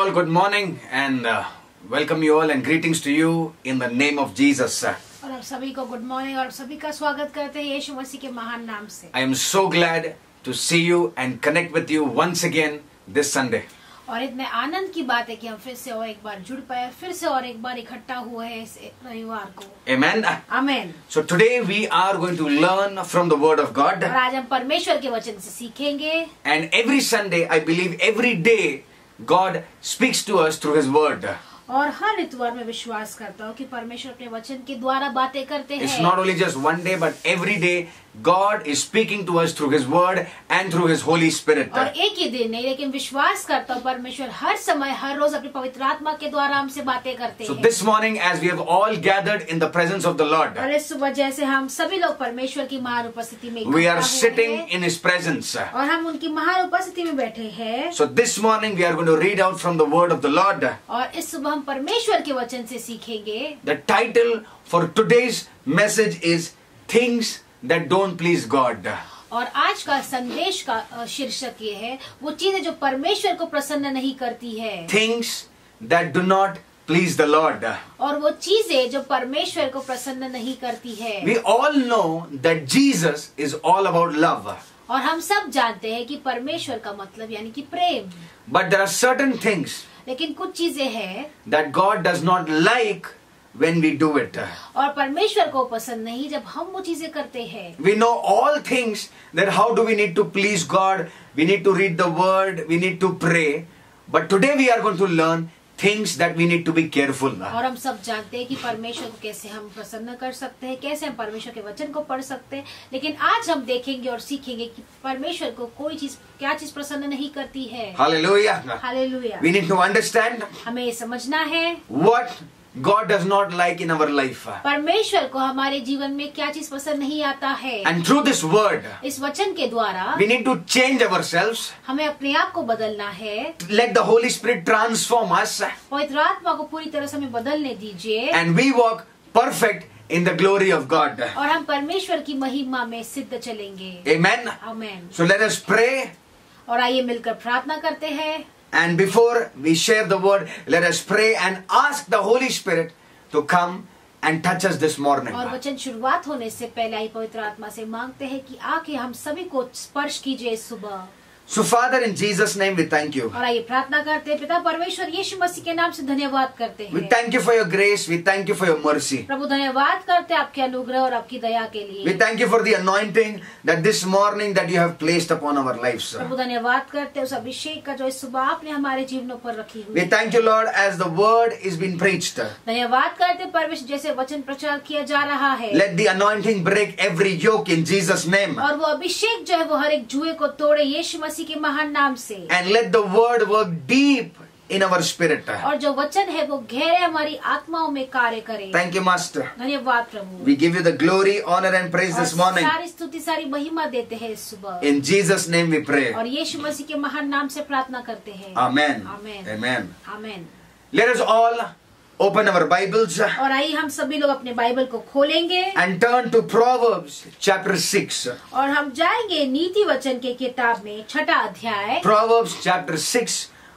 all, good morning and welcome you all and greetings to you in the name of Jesus. और आप सभी को good morning और सभी का स्वागत करते हैं यीशु मसीह के महान नाम से। I am so glad to see you and connect with you once again this Sunday. और इतने आनंद की बात है कि हम फिर से और एक बार जुड़ पाए, फिर से और एक बार इकट्ठा हुए हैं इस रविवार को। Amen. Amen. So today we are going to learn from the Word of God. और आज हम परमेश्वर के वचन से सीखेंगे। And every Sunday, I believe every day, God speaks to us through His Word. और हर इतवार में विश्वास करता हूँ कि परमेश्वर अपने वचन के द्वारा बातें करते हैं। It's not only just one day, but every day God is speaking to us through His Word and through His Holy Spirit. और एक ही दिन नहीं, लेकिन विश्वास करता हूँ परमेश्वर हर समय हर रोज अपनी पवित्र आत्मा के द्वारा हमसे बातें करते हैं। So this morning, as we have all gathered in the presence of the Lord, और इस सुबह जैसे हम सभी लोग परमेश्वर की महान उपस्थिति में we are इकट्ठा हुए sitting हैं in His presence. और हम उनकी महान उपस्थिति में बैठे हैं। So this morning we are going to read out from the Word of the Lord. और इस सुबह हम परमेश्वर के वचन से सीखेंगे। The title for today's message is Things That Don't Please God. और आज का संदेश का शीर्षक ये है, वो चीजें जो परमेश्वर को प्रसन्न नहीं करती है। Things that do not please the Lord. और वो चीजें जो परमेश्वर को प्रसन्न नहीं करती है। We all know that Jesus is all about love. और हम सब जानते हैं कि परमेश्वर का मतलब यानी कि प्रेम। But there are certain things लेकिन कुछ चीजें हैं that God does not like when we do it. और परमेश्वर को पसंद नहीं जब हम वो चीजें करते हैं। We know all things that how do we need to please God, we need to read the Word, we need to pray. But today we are going to learn things that we need to be careful. और हम सब जानते हैं कि परमेश्वर को कैसे हम प्रसन्न कर सकते हैं, कैसे हम परमेश्वर के वचन को पढ़ सकते हैं। लेकिन आज हम देखेंगे और सीखेंगे कि परमेश्वर को कोई चीज क्या चीज प्रसन्न नहीं करती है। Hallelujah. Hallelujah. We need to understand हमें ये समझना है what God does not like in our life. परमेश्वर को हमारे जीवन में क्या चीज पसंद नहीं आता है। And through this word, इस वचन के द्वारा we need to change ourselves. हमें अपने आप को बदलना है। Let the Holy Spirit transform us. पवित्र आत्मा को पूरी तरह से हमें बदलने दीजिए। And we walk perfect in the glory of God. और हम परमेश्वर की महिमा में सिद्ध चलेंगे। Amen. आमेन। So let us pray. और आइए मिलकर प्रार्थना करते हैं। And before we share the word, let us pray and ask the Holy Spirit to come and touch us this morning. और वचन शुरुआत होने से पहले ही पवित्र आत्मा से मांगते हैं कि आके हम सभी को स्पर्श कीजिए इस सुबह। So Father, in Jesus' name we thank you. और आइए प्रार्थना करते हैं। पिता परमेश्वर यीशु मसीह के नाम से धन्यवाद करते We हैं। thank you for your grace. We thank you for your mercy. प्रभु धन्यवाद करते हैं आपके अनुग्रह और आपकी दया के We लिए। thank you for the anointing that this morning that you have placed upon our lives. प्रभु धन्यवाद करते हैं उस अभिषेक का जो इस सुबह आपने हमारे जीवनों पर रखी हुई। We thank you, Lord, as the word is being preached. धन्यवाद करते हैं परमेश्वर जैसे वचन प्रचार किया जा रहा है। Let the anointing break every yoke in Jesus' name. और वो अभिषेक जो है वो हर एक जुए को तोड़े यीशु मसीह के महान नाम से। And let the word work deep in our spirit. और जो वचन है वो गहरे हमारी आत्माओं में कार्य करे। Thank you, Master. धन्यवाद प्रभु। We give you the glory, honor and praise this morning. सारी स्तुति सारी महिमा देते हैं इस सुबह। In Jesus' name we pray. और यीशु मसीह के महान नाम से प्रार्थना करते हैं। Amen. Amen. Amen. Amen. Let us all open our Bibles और आइए हम सभी लोग अपने बाइबल को खोलेंगे and turn to Proverbs chapter 6. और हम जाएंगे नीति वचन के किताब में 6ठा अध्याय Proverbs chapter 6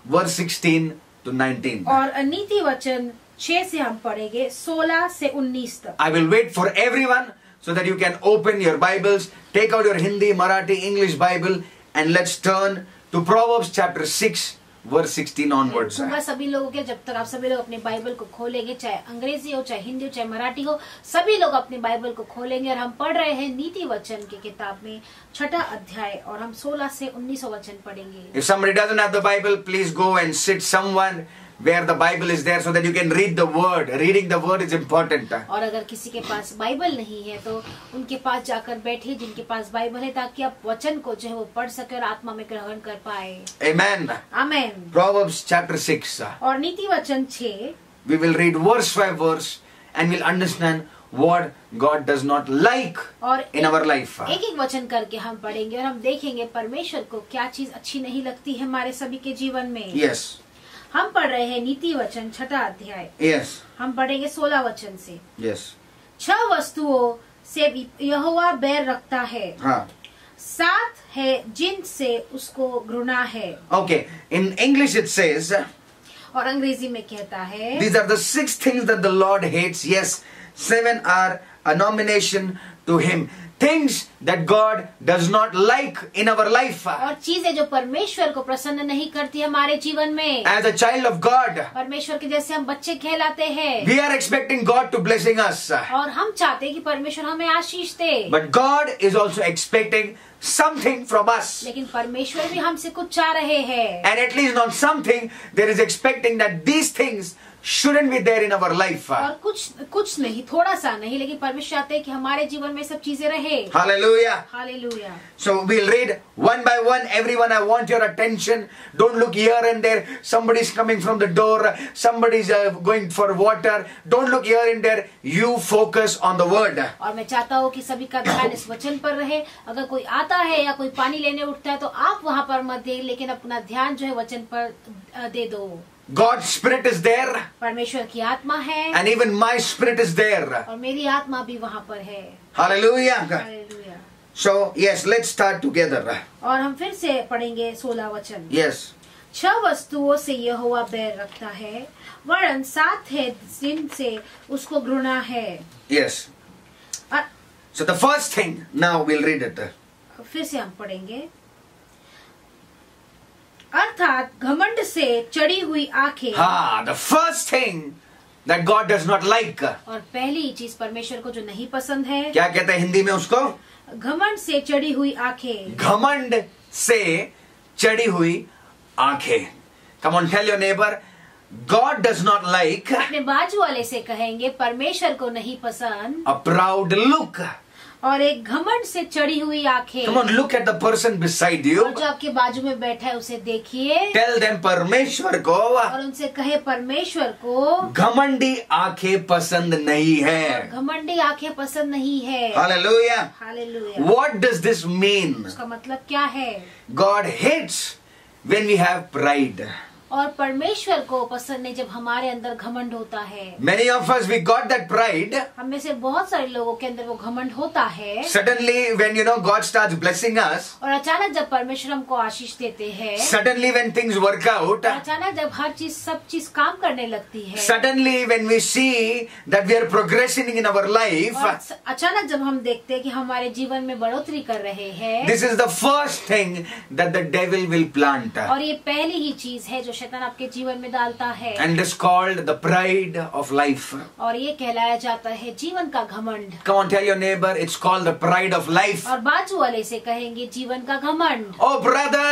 verse 16 to 19. और नीति वचन 6 से हम पढ़ेंगे 16 से 19 तक। I will wait for everyone so that you can open your Bibles, take out your Hindi, Marathi, English Bible and let's turn to Proverbs chapter 6 verse 16 onwards. दूंगा सभी लोगों के, जब तक आप सभी लोग अपने बाइबल को खोलेंगे, चाहे अंग्रेजी हो, चाहे हिंदी हो, चाहे मराठी हो, सभी लोग अपने बाइबल को खोलेंगे। और हम पढ़ रहे हैं नीति वचन की किताब में 6ठा अध्याय और हम 16 से 19 वचन पढ़ेंगे। If somebody doesn't have the Bible, please go and sit someone where the Bible is there so that you can read the word. Reading the word is important. और अगर किसी के पास बाइबल नहीं है तो उनके पास जाकर बैठिए जिनके पास बाइबल है, ताकि आप वचन को जो है वो पढ़ सके और आत्मा में ग्रहण कर पाए। Amen. आमेन। Proverbs chapter 6. और नीति वचन 6 We will read verse by verse and we'll understand what God does not like और in our life. एक एक वचन करके हम पढ़ेंगे और हम देखेंगे परमेश्वर को क्या चीज अच्छी नहीं लगती है हमारे सभी के जीवन में। Yes. हम पढ़ रहे हैं नीति वचन 6ठा अध्याय। Yes. हम पढ़ेंगे 16 वचन से। Yes. 6 वस्तुओं से यहोवा बैर रखता है, हाँ. 7 है जिनसे उसको घृणा है। Okay. In English it says, और अंग्रेजी में कहता है, These are the 6 things that the Lord hates. Yes, 7 are a nomination to Him. Things that God does not like in our life. और चीजें जो परमेश्वर को प्रसन्न नहीं करती हमारे जीवन में। As a child of God, परमेश्वर के जैसे हम बच्चे कहलाते हैं, we are expecting God to blessing us. और हम चाहते हैं कि परमेश्वर हमें आशीष दे। But God is also expecting something from us. लेकिन परमेश्वर भी हमसे कुछ चाह रहे हैं। And at least not something, there is expecting that these things shouldn't be there in our life. और कुछ नहीं, थोड़ा सा नहीं, लेकिन परमेश्वर चाहते हैं कि हमारे जीवन में सब चीजें रहे। Hallelujah. Hallelujah. So we'll read one by one. Everyone, I want your attention. Don't look here and there. Somebody's coming from the door. Somebody's going for water. Don't look here and there. You focus on the word. और मैं चाहता हूँ कि सभी का ध्यान इस वचन पर रहे। अगर कोई आता है या कोई पानी लेने उठता है तो आप वहाँ पर मत दे, लेकिन अपना ध्यान जो है वचन पर दे दो। God's spirit is there. परमेश्वर की आत्मा है। And even my spirit is there. और मेरी आत्मा भी वहाँ पर है। Hallelujah. Hallelujah. So, yes, let's start together. और हम फिर से पढ़ेंगे 16 वचन। Yes. 6 वस्तुओं से यहोवा बैर रखता है, वरन 7 है जिनसे उसको घृणा है। Yes. So the first thing, now we'll read it. फिर से हम पढ़ेंगे, अर्थात घमंड से चढ़ी हुई आंखें। The first thing that God does not like. और पहली चीज परमेश्वर को जो नहीं पसंद है, क्या कहते हैं हिंदी में उसको? घमंड से चढ़ी हुई आंखें। घमंड से चढ़ी हुई आंखें। Come on, tell your neighbor, God does not like अपने बाजू वाले से कहेंगे, परमेश्वर को नहीं पसंद a proud look. और एक घमंड से चढ़ी हुई आंखें। Come on, look at the person beside you. और जो आपके बाजू में बैठा है उसे देखिए। Tell them परमेश्वर को और उनसे कहे, परमेश्वर को घमंडी आंखें पसंद नहीं है। घमंडी आंखें पसंद नहीं है। Hallelujah. Hallelujah. What does this mean? उसका मतलब क्या है? God hates when we have pride. और परमेश्वर को पसंद नहीं जब हमारे अंदर घमंड होता है। Many of us, we got that pride. हम में से बहुत सारे लोगों के अंदर वो घमंड होता है। Suddenly, when God starts blessing us. और अचानक जब परमेश्वर हमको आशीष देते हैं। Suddenly, when things work out. और अचानक जब हर चीज सब चीज काम करने लगती है। Suddenly, when we see that we are progressing in our life. और अचानक जब हम देखते हैं कि हमारे जीवन में बढ़ोतरी कर रहे हैं। This is the first thing that the devil will plant. और ये पहली ही चीज है जो शैतान आपके जीवन में डालता है। And it is called the pride of life. और ये कहलाया जाता है जीवन का घमंड। Come on, tell your neighbor, it's called the pride of life. और बाजू वाले से कहेंगे, जीवन का घमंड। Oh brother,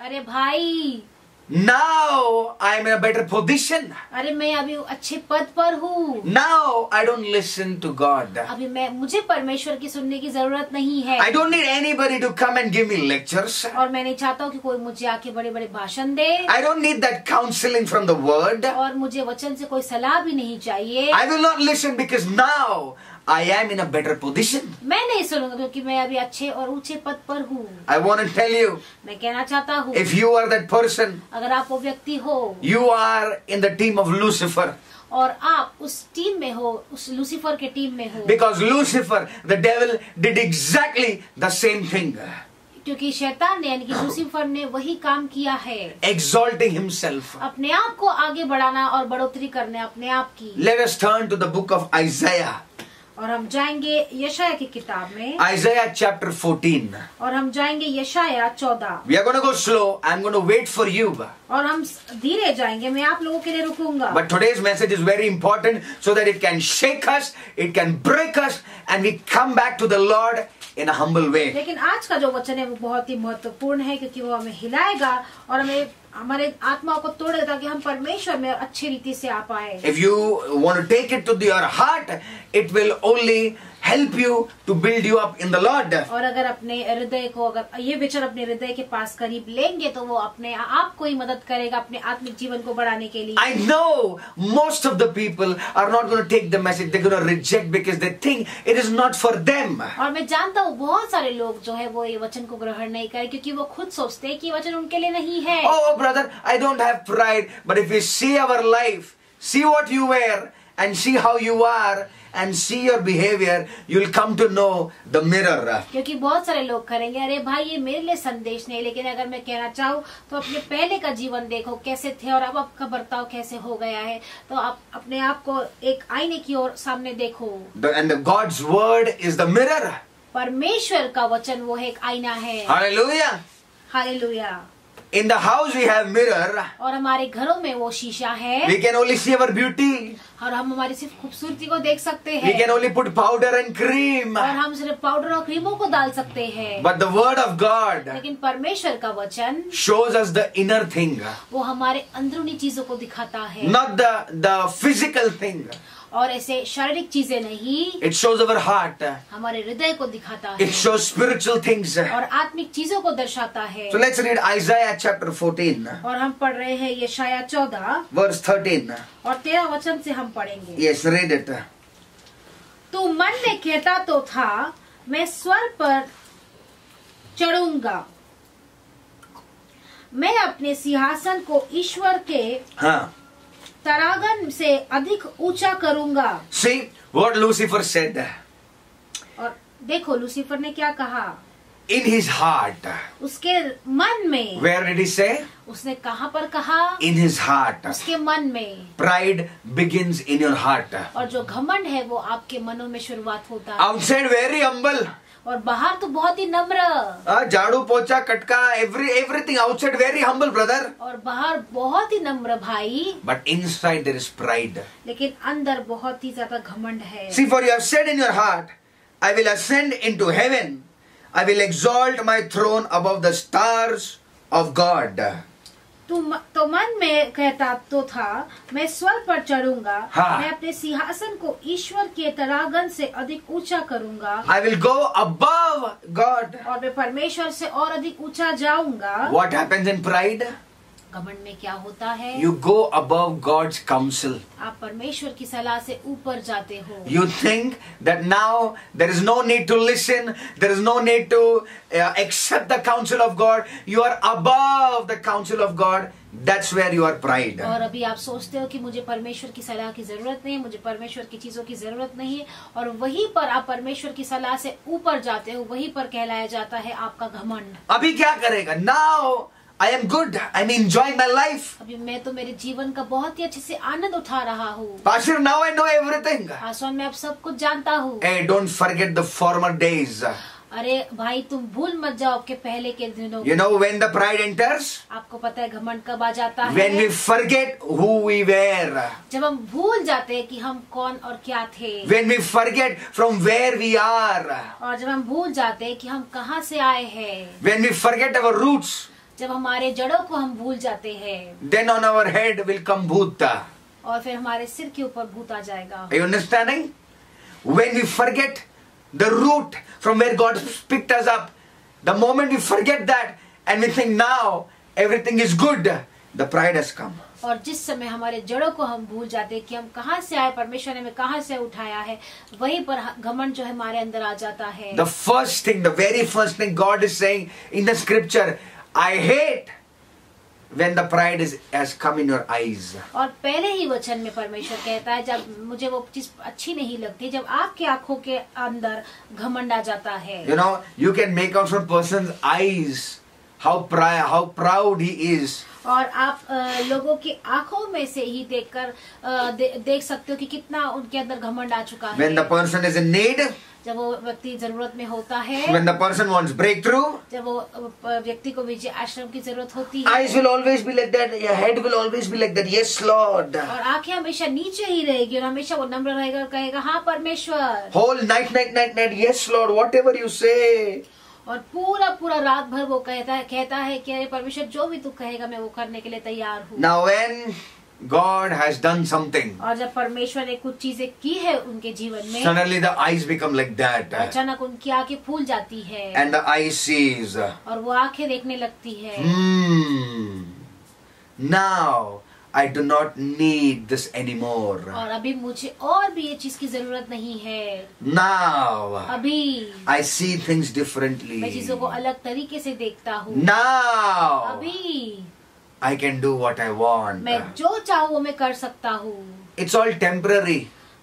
अरे भाई, now I am in a better position. अरे मैं अभी अच्छे पद पर हूँ। Now I don't listen to God. अभी मुझे परमेश्वर की सुनने की जरूरत नहीं है। I don't need anybody to come and give me lectures. और मैं नहीं चाहता हूँ कि कोई मुझे आके बड़े बड़े भाषण दे। I don't need that counseling from the word. और मुझे वचन से कोई सलाह भी नहीं चाहिए। I will not listen because now I am in a better position. मैं नहीं सुनूंगा क्योंकि मैं अभी अच्छे और ऊंचे पद पर हूँ। I want to tell you, मैं कहना चाहता हूँ, if you are that person, अगर आप वो व्यक्ति हो, you are in the team of Lucifer. और आप उस टीम में हो, उस लूसीफर के टीम में हो। Because Lucifer, the devil, did exactly the same thing. क्योंकि शैतान ने यानी कि लूसीफर ने वही काम किया है। Exalting himself. अपने आप को आगे बढ़ाना और बढ़ोतरी करना अपने आप की। Let us turn to the book of Isaiah. और हम जाएंगे यशाया की किताब में। Isaiah chapter 14. और हम जाएंगे यशाया 14। We are going to go slow. I'm going to wait for you. और हम धीरे जाएंगे, मैं आप लोगों के लिए रुकूंगा। But today's message is very important so that it can shake us, it can break us, and we come back to the Lord in a humble way. लेकिन आज का जो वचन है वो बहुत ही महत्वपूर्ण है, क्योंकि वो हमें हिलाएगा और हमें हमारे आत्माओं को तोड़ेगा ताकि हम परमेश्वर में अच्छी रीति से आ पाए। If you want to take it to your heart, it will only help you to build you up in the Lord. और अगर अपने हृदय को, अगर ये विचार अपने हृदय के पास करीब लेंगे तो वो अपने आप को ही मदद करेगा अपने आत्मिक जीवन को बढ़ाने के लिए। I know most of the people are not going to take the message. They're going to reject because they think it is not for them. और मैं जानता हूँ बहुत सारे लोग जो है वो ये वचन को ग्रहण नहीं करें क्योंकि वो खुद सोचते हैं कि ये वचन उनके लिए नहीं है। Oh brother, I don't have pride, but if you see our life, see what you wear, and see how you are and see your behavior, you'll come to know the mirror. क्योंकि बहुत सारे लोग करेंगे, अरे भाई ये मेरे लिए संदेश नहीं, लेकिन अगर मैं कहना चाहूँ तो अपने पहले का जीवन देखो कैसे थे और अब आपका बर्ताव कैसे हो गया है, तो आप अपने आप को एक आईने की ओर सामने देखो. And God's word is the mirror. परमेश्वर का वचन वो है एक आईना है. Hallelujah. Hallelujah. In the house we have mirror. और हमारे घरों में वो शीशा है. We can only see our beauty. और हम हमारी सिर्फ खूबसूरती को देख सकते We हैं. can only put powder and cream. और हम सिर्फ पाउडर और क्रीमों को डाल सकते हैं. But the word of God लेकिन परमेश्वर का वचन shows us the inner thing, वो हमारे अंदरूनी चीजों को दिखाता है, not the physical thing. और ऐसे शारीरिक चीजें नहीं, It shows our heart. हमारे हृदय को दिखाता It है shows spiritual things. और आत्मिक चीजों को दर्शाता है. So let's read Isaiah chapter 14, और हम पढ़ रहे हैं यशायाह 14 verse 13. और 13 वचन से हम पढ़ेंगे. Yes, read it. तू मन में कहता तो था मैं स्वर्ग पर चढ़ूंगा, मैं अपने सिंहासन को ईश्वर के हाँ. तरागन से अधिक ऊंचा करूंगा. See what Lucifer said. और देखो लूसीफर ने क्या कहा. In his heart. उसके मन में. Where did he say? उसने कहाँ पर कहा. In his heart. उसके मन में. Pride begins in your heart. और जो घमंड है वो आपके मनों में शुरुआत होता है. Outside very humble. और बाहर तो बहुत ही नम्र. झाड़ू पोछा कटका everything outside very humble, brother. और बाहर बहुत ही नम्र भाई. But inside there is pride. लेकिन अंदर बहुत ही ज्यादा घमंड है. See, for you have said in your heart, I will ascend into heaven. I will exalt my throne above the stars of God. तो मन में कहता तो था मैं स्वर्ग पर चढ़ूंगा. हाँ. मैं अपने सिंहासन को ईश्वर के तरागन से अधिक ऊंचा करूंगा. I will go above God. और मैं परमेश्वर से और अधिक ऊंचा जाऊंगा. What happens in pride? घमंड में क्या होता है. You go above God's counsel. आप परमेश्वर की सलाह से ऊपर जाते हो. You think that now there is no need to listen, there is no need to accept the counsel of God. You are above the counsel of God. That's where you are pride. और अभी आप सोचते हो कि मुझे परमेश्वर की सलाह की जरूरत नहीं है, मुझे परमेश्वर की चीजों की जरूरत नहीं है, और वहीं पर आप परमेश्वर की सलाह से ऊपर जाते हो, वहीं पर कहलाया जाता है आपका घमंड. अभी क्या करेगा? Now I am good. I'm enjoying my life. अभी मैं तो मेरे जीवन का बहुत ही अच्छे से आनंद उठा रहा हूँ. Pastor, now I know everything. आसमान में अब सब कुछ जानता हूँ. Hey, don't forget the former days. अरे भाई तुम भूल मत जाओ आपके पहले के दिनों. You know when the pride enters? आपको पता है घमंड कब आ जाता है. When we forget who we were. जब हम भूल जाते हैं कि हम कौन और क्या थे. When we forget from where we are. और जब हम भूल जाते हैं कि हम कहाँ से आए हैं. When we forget our roots. जब हमारे जड़ों को हम भूल जाते हैं. Then on our head will come bhuta. और फिर हमारे सिर के ऊपर भूत आ जाएगा. Are you understanding? When we forget the root from where God picked us up, the moment we forget that and we think now everything is good, the pride has come. और जिस समय हमारे जड़ों को हम भूल जाते हैं कि हम कहाँ से आए, परमेश्वर ने हमें कहाँ से उठाया है, वहीं पर घमंड जो है हमारे अंदर आ जाता है. The first thing, the very first thing God is saying in the scripture, I hate when the pride has come in your eyes. और पहले ही वचन में परमेश्वर कहता है जब मुझे वो चीज अच्छी नहीं लगती, जब आपके आंखों के अंदर घमंड आ जाता है. You know, you can make out from person's eyes how proud he is. और आप लोगों की आंखों में से ही देखकर देख सकते हो कि कितना उनके अंदर घमंड आ चुका है. When the person is in need, जब वो व्यक्ति जरूरत में होता है, when the person wants breakthrough, जब वो व्यक्ति को विजय आश्रम की जरूरत होती है, eyes will always be like that, your head will always be like that, yes Lord. और आंखें हमेशा नीचे ही रहेगी और हमेशा वो नम्र रहेगा और कहेगा हाँ परमेश्वर. Whole night, yes Lord, whatever you say. और पूरा रात भर वो कहता है कि अरे परमेश्वर जो भी तू कहेगा मैं वो करने के लिए तैयार हूँ. Now when God has done something, और जब परमेश्वर ने कुछ चीजें की है उनके जीवन में, suddenly the eyes become like that. अचानक उनकी आंखें फूल जाती है. And the eye sees. और वो आंखें देखने लगती है. Now I do not need this anymore. और अभी मुझे और भी ये चीज की जरूरत नहीं है. Now अभी I see things differently. मैं चीजों को अलग तरीके से देखता हूँ. Now अभी I can do what I want. मैं जो चाहूँ वो मैं कर सकता हूँ। It's all temporary.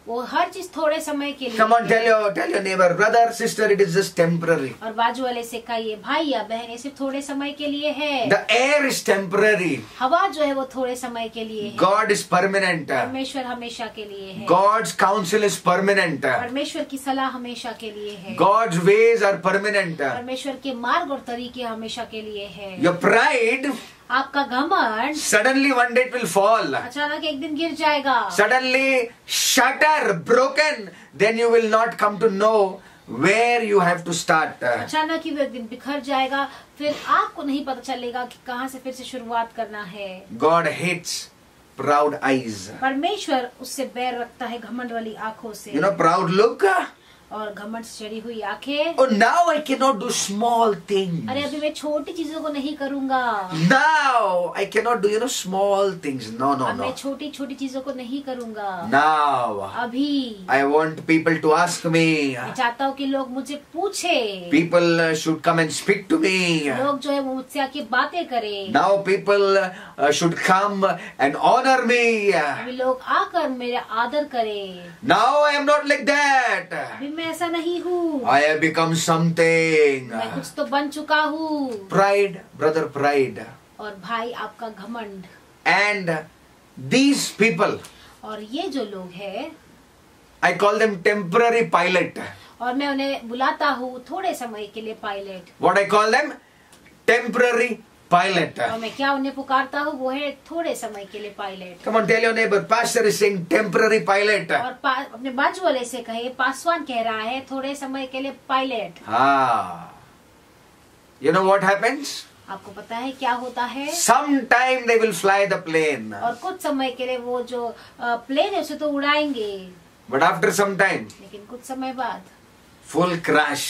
वो हर चीज थोड़े समय के लिए Come on, है। tell your neighbor, brother, sister, it is just temporary. और बाजू वाले से कहिए भाई या बहन ये सिर्फ थोड़े समय के लिए है। The air is temporary. हवा जो है वो थोड़े समय के लिए है। God is permanent. परमेश्वर हमेशा के लिए है। God's counsel is permanent. परमेश्वर की सलाह हमेशा के लिए है। God's ways are permanent. परमेश्वर के मार्ग और तरीके हमेशा के लिए है। Your pride, आपका घमंड suddenly one day it will fall. अचानक एक दिन गिर जाएगा। Suddenly shatter, broken. Then you will not come to know where you have to start. अचानक ही वो एक दिन बिखर जाएगा, फिर आपको नहीं पता चलेगा कि कहाँ से फिर से शुरुआत करना है। God hates proud eyes. परमेश्वर उससे बैर रखता है घमंड वाली आंखों से। You know, proud look. और घमंड से चढ़ी हुई आंखें। Oh, now I cannot do small things. अरे अभी मैं छोटी चीजों को नहीं करूँगा। Now I cannot do, small things. No. अब मैं छोटी छोटी चीजों को नहीं करूँगा। Now अभी I want people to ask me. मैं चाहता हूँ कि लोग मुझे पूछे। People should come and speak to me. लोग जो है वो मुझसे आके बातें करें। Now people should come and honor me. अभी लोग आकर मेरा आदर करें। Now I am not like that. अभी मैं ऐसा नहीं हूँ। I have become something. मैं कुछ तो बन चुका हूँ। Pride, brother, pride. और भाई आपका घमंड। And these people, और ये जो लोग हैं, I call them temporary pilot. और मैं उन्हें बुलाता हूँ थोड़े समय के लिए pilot. What I call them? Temporary pilot. और मैं क्या उन्हें पुकारता हूँ, वो है थोड़े समय के लिए pilot. Come on, tell your neighbor, pastor is saying temporary pilot. और अपने बाजू वाले से कहे, पासवान कह रहा है थोड़े समय के लिए pilot. You know what happens? आपको पता है क्या होता है? Sometime they will fly the plane. और कुछ समय के लिए वो जो प्लेन है उसे तो उड़ाएंगे। But after some time, लेकिन कुछ समय बाद full crash.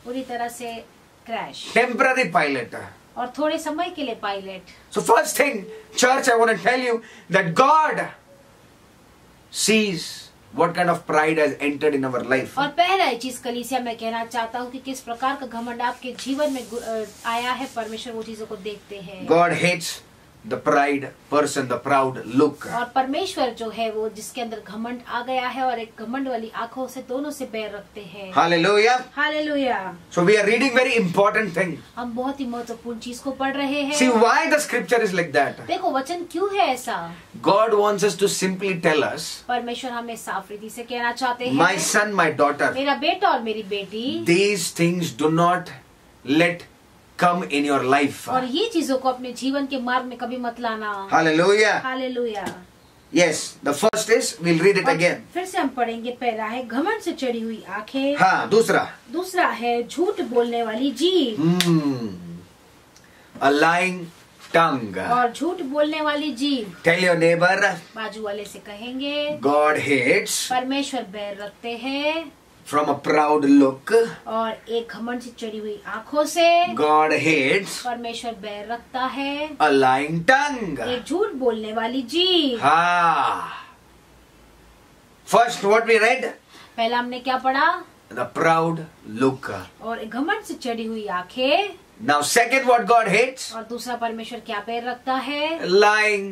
पूरी तरह से क्रैश। Temporary pilot. और थोड़े समय के लिए pilot. So first thing, church, I want to tell you that God sees what kind of pride has entered in our life. और पहला चीज कलीसिया मैं कहना चाहता हूँ कि किस प्रकार का घमंड आपके जीवन में आया है, परमेश्वर वो चीजों को देखते हैं। God hates the pride person, the proud look. और परमेश्वर जो है वो जिसके अंदर घमंड आ गया है और एक घमंड वाली आंखों से दोनों से बैर रखते हैं। Hallelujah. Hallelujah. So we are reading very important thing. हम बहुत ही महत्वपूर्ण चीज को पढ़ रहे हैं। See why the scripture is like that. देखो वचन क्यों है ऐसा। God wants us to simply tell us, परमेश्वर हमें साफ रीति से कहना चाहते हैं, my son, my daughter, मेरा बेटा और मेरी बेटी, these things do not let come in your life. और ये चीजों को अपने जीवन के मार्ग में कभी मत लाना। Hallelujah. Hallelujah. Yes, the first is, we'll read it again. फिर से हम पढ़ेंगे। पहला है घमंड से चढ़ी हुई आंखें। हाँ, दूसरा है झूठ बोलने वाली जीभ। A lying tongue. और झूठ बोलने वाली जीभ। Tell your neighbor, बाजू वाले से कहेंगे, God hates परमेश्वर बैर रखते हैं from a proud look. और एक घमंड से चढ़ी हुई आंखों से। God hates परमेश्वर बैर रखता है a lying tongue. एक झूठ बोलने वाली जीभ। First, what we read? पहला हमने क्या पढ़ा? The proud look. और एक घमंड से चढ़ी हुई आंखें। Now, second, what God hates? और दूसरा परमेश्वर क्या पैर रखता है? Lying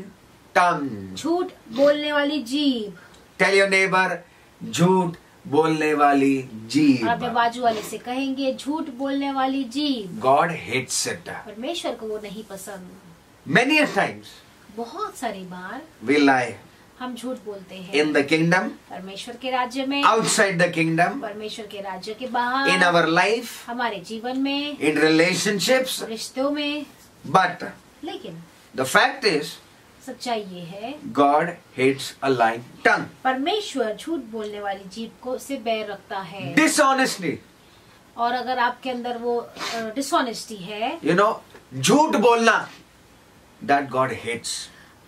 tongue. झूठ बोलने वाली जीभ। Tell your neighbor, झूठ बोलने वाली जीभ। और अपने बाजू वाले से कहेंगे, झूठ बोलने वाली जीभ। God hates it. परमेश्वर को वो नहीं पसंद। Many a times बहुत सारी बार we lie हम झूठ बोलते हैं। in the kingdom, परमेश्वर के राज्य में, outside the kingdom, परमेश्वर के राज्य के बाहर, in our life, हमारे जीवन में, in relationships. रिश्तों में। But लेकिन the fact is, सच्चाई ये है, God hates a lying tongue. परमेश्वर झूठ बोलने वाली जीभ को से बैर रखता है। Dishonesty. और अगर आपके अंदर वो डिसऑनेस्टी है, झूठ बोलना, that God hates.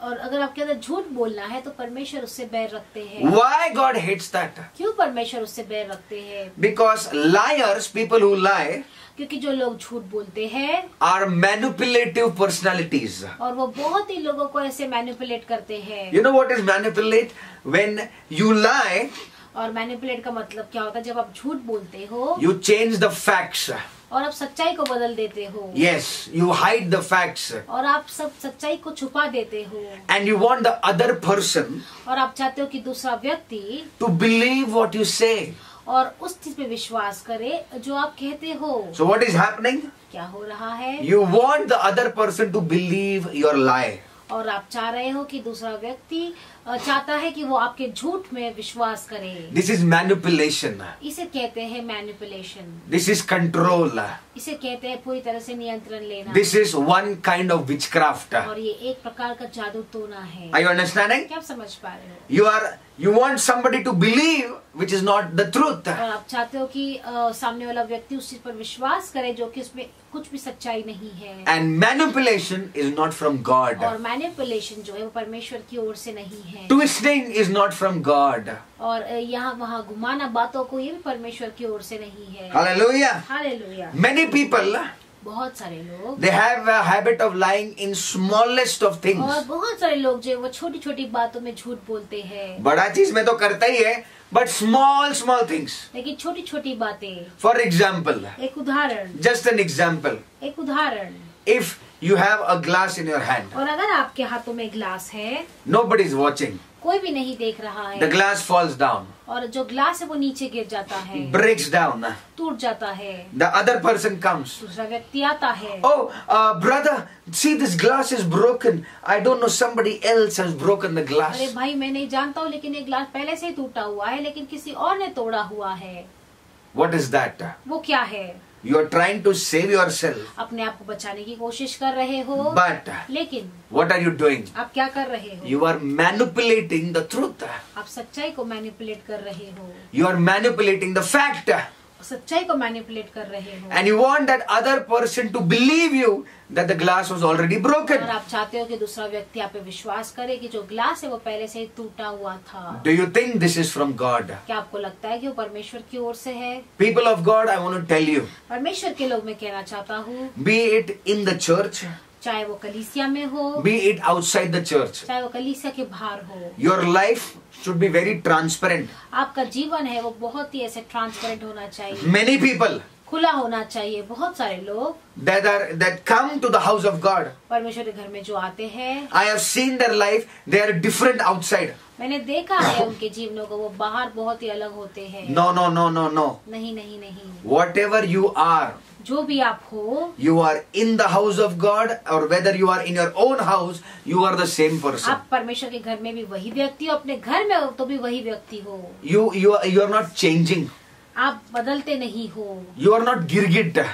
और अगर आपके अंदर झूठ बोलना है तो परमेश्वर उससे बैर रखते हैं। Why God hates that? क्यों परमेश्वर उससे बैर रखते हैं? Because liars, people who lie, क्योंकि जो लोग झूठ बोलते हैं are manipulative personalities. और वो बहुत ही लोगों को ऐसे मैनिपुलेट करते हैं। You know what is manipulate? When you lie, और मैनिपुलेट का मतलब क्या होता है? जब आप झूठ बोलते हो, you change the facts. और आप सच्चाई को बदल देते हो। Yes, you hide the facts. और आप सब सच्चाई को छुपा देते हो। And you want the other person और आप चाहते हो कि दूसरा व्यक्ति to believe what you say. और उस चीज पे विश्वास करे जो आप कहते हो। So what is happening? क्या हो रहा है? You want the other person to believe your lie. और आप चाह रहे हो कि दूसरा व्यक्ति चाहता है कि वो आपके झूठ में विश्वास करे। This is manipulation. इसे कहते हैं मैनिपुलेशन। This is control. इसे कहते हैं पूरी तरह से नियंत्रण लेना। This is one kind of witchcraft. और ये एक प्रकार का जादू टोना है। Are you understanding? क्या आप समझ पा रहे हो? You want somebody to believe which is not the truth. और आप चाहते हो कि सामने वाला व्यक्ति उस चीज पर विश्वास करे जो कि उसमें कुछ भी सच्चाई नहीं है। And manipulation is not from God. और मैनिपुलेशन जो है वो परमेश्वर की ओर से नहीं है। Twisting is not from God. और यहाँ वहाँ घुमाना बातों को ये भी परमेश्वर की ओर से नहीं है। Hallelujah. हालेलुया। Many people, बहुत सारे लोग they have a habit of lying in smallest of things. और बहुत सारे लोग जो है वो छोटी छोटी बातों में झूठ बोलते हैं। बड़ा चीज में तो करता ही है, but small things. लेकिन छोटी छोटी बातें। For example, एक उदाहरण। just an example. एक उदाहरण। If you have a glass in your hand, और अगर आपके हाथों में ग्लास है, nobody is watching. कोई भी नहीं देख रहा The है glass falls down, और जो ग्लास है वो नीचे गिर जाता है, breaks down. टूट जाता है। The other person comes. दूसरा व्यक्ति आता है। Oh, brother, see this glass is broken. I don't know, somebody else has broken the glass. अरे भाई मैं नहीं जानता हूँ लेकिन ये ग्लास पहले से ही टूटा हुआ है लेकिन किसी और ने तोड़ा हुआ है। What is that? वो क्या है? You are trying to save yourself. अपने आप को बचाने की कोशिश कर रहे हो। But लेकिन what are you doing? आप क्या कर रहे हो? You are manipulating the truth. आप सच्चाई को मैनिपुलेट कर रहे हो। You are manipulating the fact. सच्चाई को मैनिपुलेट कर रहे हो। And you want that other person to believe you that the glass was already broken. और आप चाहते हो कि दूसरा व्यक्ति आप पे विश्वास करे कि जो ग्लास है वो पहले से ही टूटा हुआ था। Do you think this is from God? क्या आपको लगता है कि वो परमेश्वर की ओर से है? People of God, I want to tell you, परमेश्वर के लोग मैं कहना चाहता हूँ, be it in the church, चाहे वो कलीसिया में हो, be it outside the church, चाहे वो कलीसिया के बाहर हो, your life should be very transparent. आपका जीवन है वो बहुत ही ऐसे ट्रांसपेरेंट होना चाहिए, Many people खुला होना चाहिए। बहुत सारे लोग that come to the house of God, परमेश्वर के घर में जो आते हैं, I have seen their life, they are different outside. मैंने देखा है उनके जीवनों को, वो बाहर बहुत ही अलग होते हैं। No, no, no, no, no. नहीं नहीं नहीं, Whatever you are, जो भी आप हो, you are in the house of God, or whether you are in your own house, you are the same person. आप परमेश्वर के घर में भी वही व्यक्ति हो, अपने घर में हो तो भी वही व्यक्ति हो। You are not changing. आप बदलते नहीं हो You are not गिरगिट.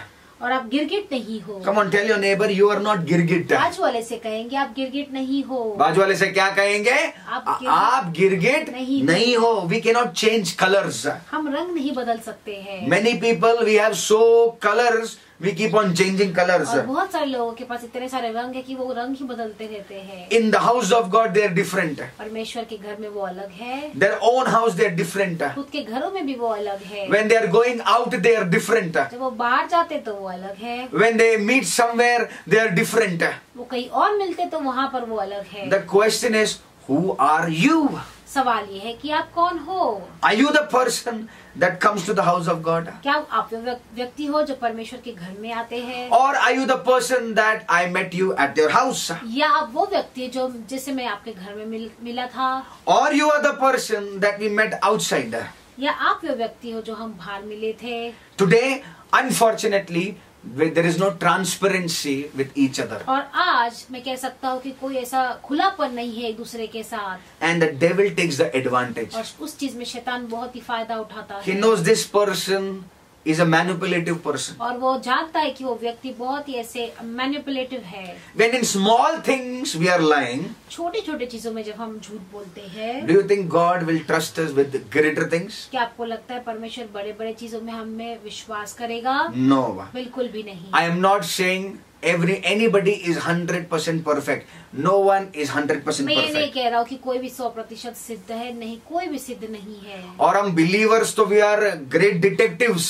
और आप गिरगिट नहीं हो। Come on, tell your neighbor, you are not गिरगिट. बाजू वाले से कहेंगे आप गिरगिट नहीं हो। बाजू वाले से क्या कहेंगे? आप गिरगिट नहीं हो. We cannot change colors. हम रंग नहीं बदल सकते हैं। Many people, we have so colors, we keep on changing colors. और बहुत सारे लोगों के पास इतने सारे रंग है कि वो रंग ही बदलते रहते हैं। In the house of God, they are different. परमेश्वर के घर में वो अलग है, Their own house, they are different. खुद के घरों में भी वो अलग है। When they are going out, they are different. जब वो बाहर जाते तो वो अलग है, When they meet somewhere, they are different. वो कहीं और मिलते तो वहाँ पर वो अलग है। The question is, who are you? सवाल ये है कि आप कौन हो? Are you the person that comes to the house of God? क्या आप वो व्यक्ति हो जो परमेश्वर के घर में आते हैं? Or are you the person that I met you at your house? या आप वो व्यक्ति जो जिसे मैं आपके घर में मिला था? Or you are the person that we met outside? या आप वो व्यक्ति हो जो हम बाहर मिले थे? Today, unfortunately, there is no transparency with each other. और आज मैं कह सकता हूँ कि कोई ऐसा खुलापन नहीं है एक दूसरे के साथ। And the devil takes the advantage. और उस चीज में शैतान बहुत ही फायदा उठाता He है। knows this person is a manipulative person. और वो जानता है कि वो व्यक्ति बहुत ही ऐसे मैनिपुलेटिव है। When in small things we are lying, छोटे छोटे चीजों में जब हम झूठ बोलते हैं, do you think God will trust us with greater things? क्या आपको लगता है परमेश्वर बड़े बड़े चीजों में हमें विश्वास करेगा? No. बिल्कुल भी नहीं। I am not saying anybody is 100% perfect. No one is 100% मैं ये नहीं perfect. कह रहा हूँ कि कोई भी 100% सिद्ध है, नहीं, कोई भी सिद्ध नहीं है। और हम believers तो we are great detectives.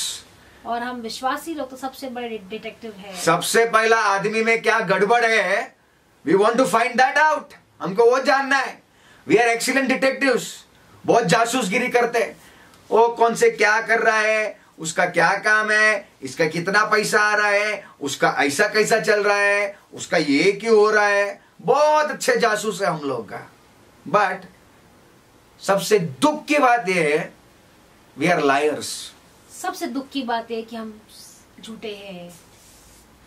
और हम विश्वासी लोग तो सबसे बड़े डिटेक्टिव है। सबसे पहला आदमी में क्या गड़बड़ है, we want to find that out. हमको वो जानना है. We are excellent detectives. बहुत जासूसगिरी करते हैं. वो कौन से क्या कर रहा है, उसका क्या काम है, इसका कितना पैसा आ रहा है, उसका ऐसा कैसा चल रहा है, उसका ये क्यों हो रहा है। बहुत अच्छे जासूस है हम लोग का। बट सबसे दुख की बात यह है, वी आर लायर्स। सबसे दुख की बात है कि हम झूठे हैं।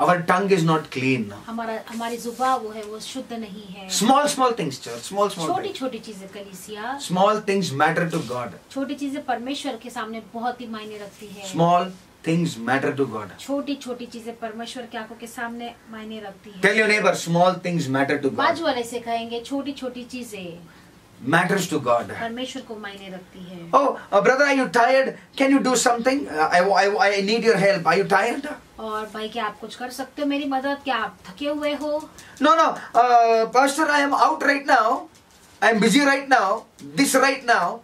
Our tongue is not clean. हमारी जुबान वो है, वो शुद्ध नहीं है। Small things, church. Small छोटी things. छोटी चीजें कलीसिया, Small things matter to God. छोटी चीजें परमेश्वर के सामने बहुत ही मायने रखती है। Small things matter to God. छोटी छोटी चीजें परमेश्वर की आंखों के सामने मायने रखती है। Tell your neighbor, small things matter to God. बाजू वाले से कहेंगे छोटी छोटी चीजें Matters to God. परमेश्वर को मायने रखती है। Oh, brother, are you tired? Can you do something? I need your help. Are you tired? और भाई क्या आप कुछ कर सकते हो मेरी मदद? क्या आप थके हुए हो? No. Pastor, I am out right now. I am busy right now. This right now.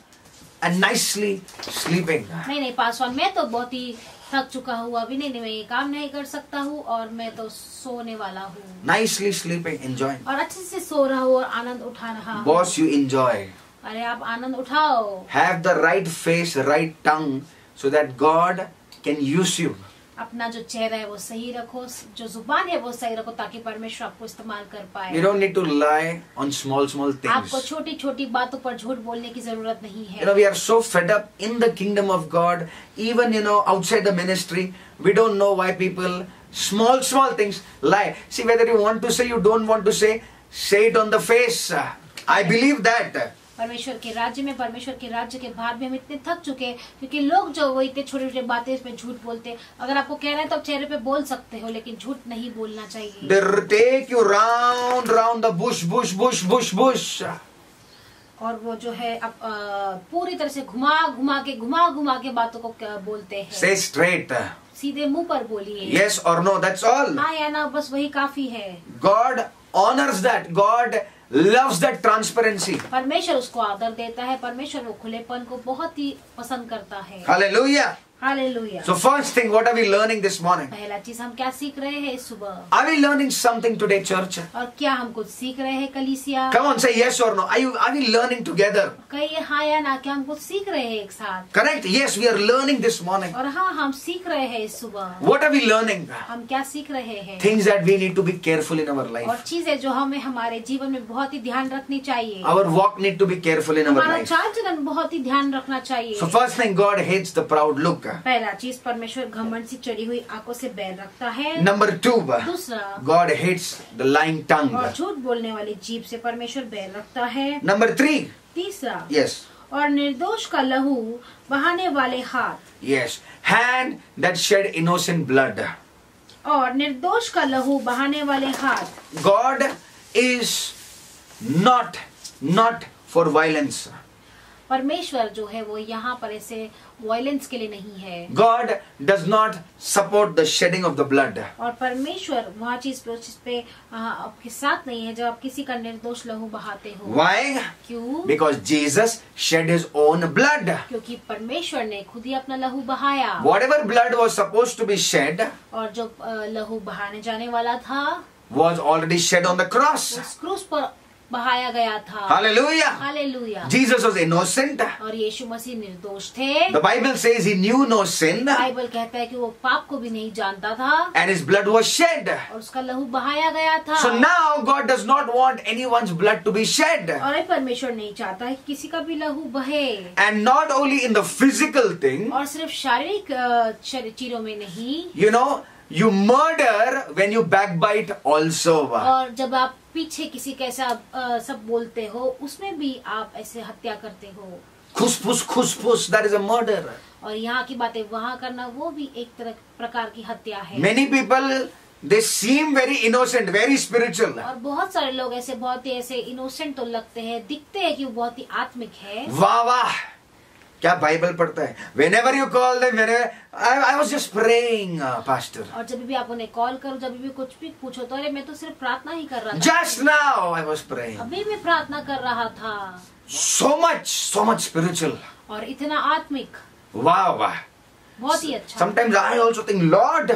And nicely sleeping. नहीं पासवान, मैं तो बहुत ही थक चुका हूँ, अभी नहीं, मैं ये काम नहीं कर सकता हूँ और मैं तो सोने वाला हूँ। Nicely sleeping, enjoying. और अच्छे से सो रहा हूँ और आनंद उठा रहा हूँ। Boss, you enjoy. अरे आप आनंद उठाओ। Have the right face, right tongue, so that God can use you. अपना जो चेहरा है वो सही रखो, जो जुबान है वो सही रखो, ताकि परमेश्वर आपको इस्तेमाल कर पाए। You don't need to lie on small things. आपको छोटी छोटी बातों पर झूठ बोलने की जरूरत नहीं है। You know, we are so fed up in the kingdom of God, even outside the ministry. We don't know why people small things lie. See, whether you want to say, you don't want to say it on the face. I believe that. परमेश्वर के राज्य में, परमेश्वर के राज्य के बाहर भी हम इतने थक चुके हैं, क्योंकि लोग जो वो इतने छोटे छोटे बातें इसमें झूठ बोलते हैं। अगर आपको कहना है तो आप चेहरे पे बोल सकते हो, लेकिन झूठ नहीं बोलना चाहिए। They take you round the bush. और वो जो है आप पूरी तरह से घुमा के बातों को बोलते हैं। Say straight. सीधे मुंह पर बोलिए। Yes or no, that's all. हाँ या ना, बस वही काफी है। God honors that. God loves that transparency. परमेश्वर उसको आदर देता है, परमेश्वर वो खुलेपन को बहुत ही पसंद करता है। Hallelujah. Hallelujah. So first thing, what are we learning this morning? पहला चीज हम क्या सीख रहे हैं इस सुबह? Are we learning something today, church? और क्या हम कुछ सीख रहे हैं कलीसिया? Come on, say yes or no. Are we learning together? कहिए हाँ या ना, क्या हम कुछ सीख रहे हैं एक साथ? Correct? Yes, we are learning this morning. और हाँ, हम सीख रहे हैं इस सुबह। What are we learning? हम क्या सीख रहे हैं? Things that we need to be careful in our और life. चीजें जो हमें हमारे जीवन में बहुत ही ध्यान रखनी चाहिए। Our walk need to be careful in our हमारा life. चाल चलन बहुत ही ध्यान रखना चाहिए। So first thing, God hates the proud look. पहला चीज, परमेश्वर घमंड से चढ़ी हुई आंखों से बैर रखता है। Number 2, दूसरा, God hates the lying tongue. और झूठ बोलने वाली जीभ से परमेश्वर बैर रखता है। Number 3, तीसरा, yes, और निर्दोष का लहू बहाने वाले हाथ। yes, hand that shed innocent blood. और निर्दोष का लहू बहाने वाले हाथ। God is not for violence. परमेश्वर जो है वो यहाँ पर ऐसे वायलेंस के लिए नहीं है। God does not support the shedding of the blood. और परमेश्वर वहाँ चीज पे आपके साथ नहीं है जब आप किसी का निर्दोष लहू बहाते हो। Why? क्यों? Because Jesus shed his own blood. क्योंकि परमेश्वर ने खुद ही अपना लहू बहाया। Whatever blood was supposed to be shed और जो लहू बहाने जाने वाला था was already shed on the cross. उस क्रूस पर बहाया गया था। Hallelujah. Hallelujah. Jesus was innocent. और यीशु मसीह निर्दोष थे। The Bible says he knew no sin Bible कहता है कि वो पाप को भी नहीं जानता था and his blood was shed. और उसका लहू बहाया गया था। So now God does not want anyone's blood to be shed. और परमेश्वर नहीं चाहता है कि किसी का भी लहू बहे। And not only in the physical thing, और सिर्फ शारीरिक चीजों में नहीं, you murder when you backbite also. और जब आप पीछे किसी का ऐसा सब बोलते हो उसमें भी आप ऐसे हत्या करते हो। खुसफुस, that is a murder. और यहाँ की बातें वहाँ करना वो भी एक प्रकार की हत्या है। Many people, they seem very innocent, very spiritual. और बहुत सारे लोग ऐसे बहुत ही ऐसे इनोसेंट तो लगते हैं, दिखते हैं कि वो बहुत ही आत्मिक है। वाह वाह, क्या बाइबल पढ़ता है। Whenever you call them, I was just praying, pastor. और जब भी आप उन्हें कॉल करो, जब भी कुछ भी पूछो तो अरे मैं तो सिर्फ प्रार्थना ही कर रहा था। Just now I was praying. अभी मैं प्रार्थना कर रहा था। So much spiritual. और इतना आत्मिक। वाह वाह, बहुत ही अच्छा। Sometimes I also think, Lord,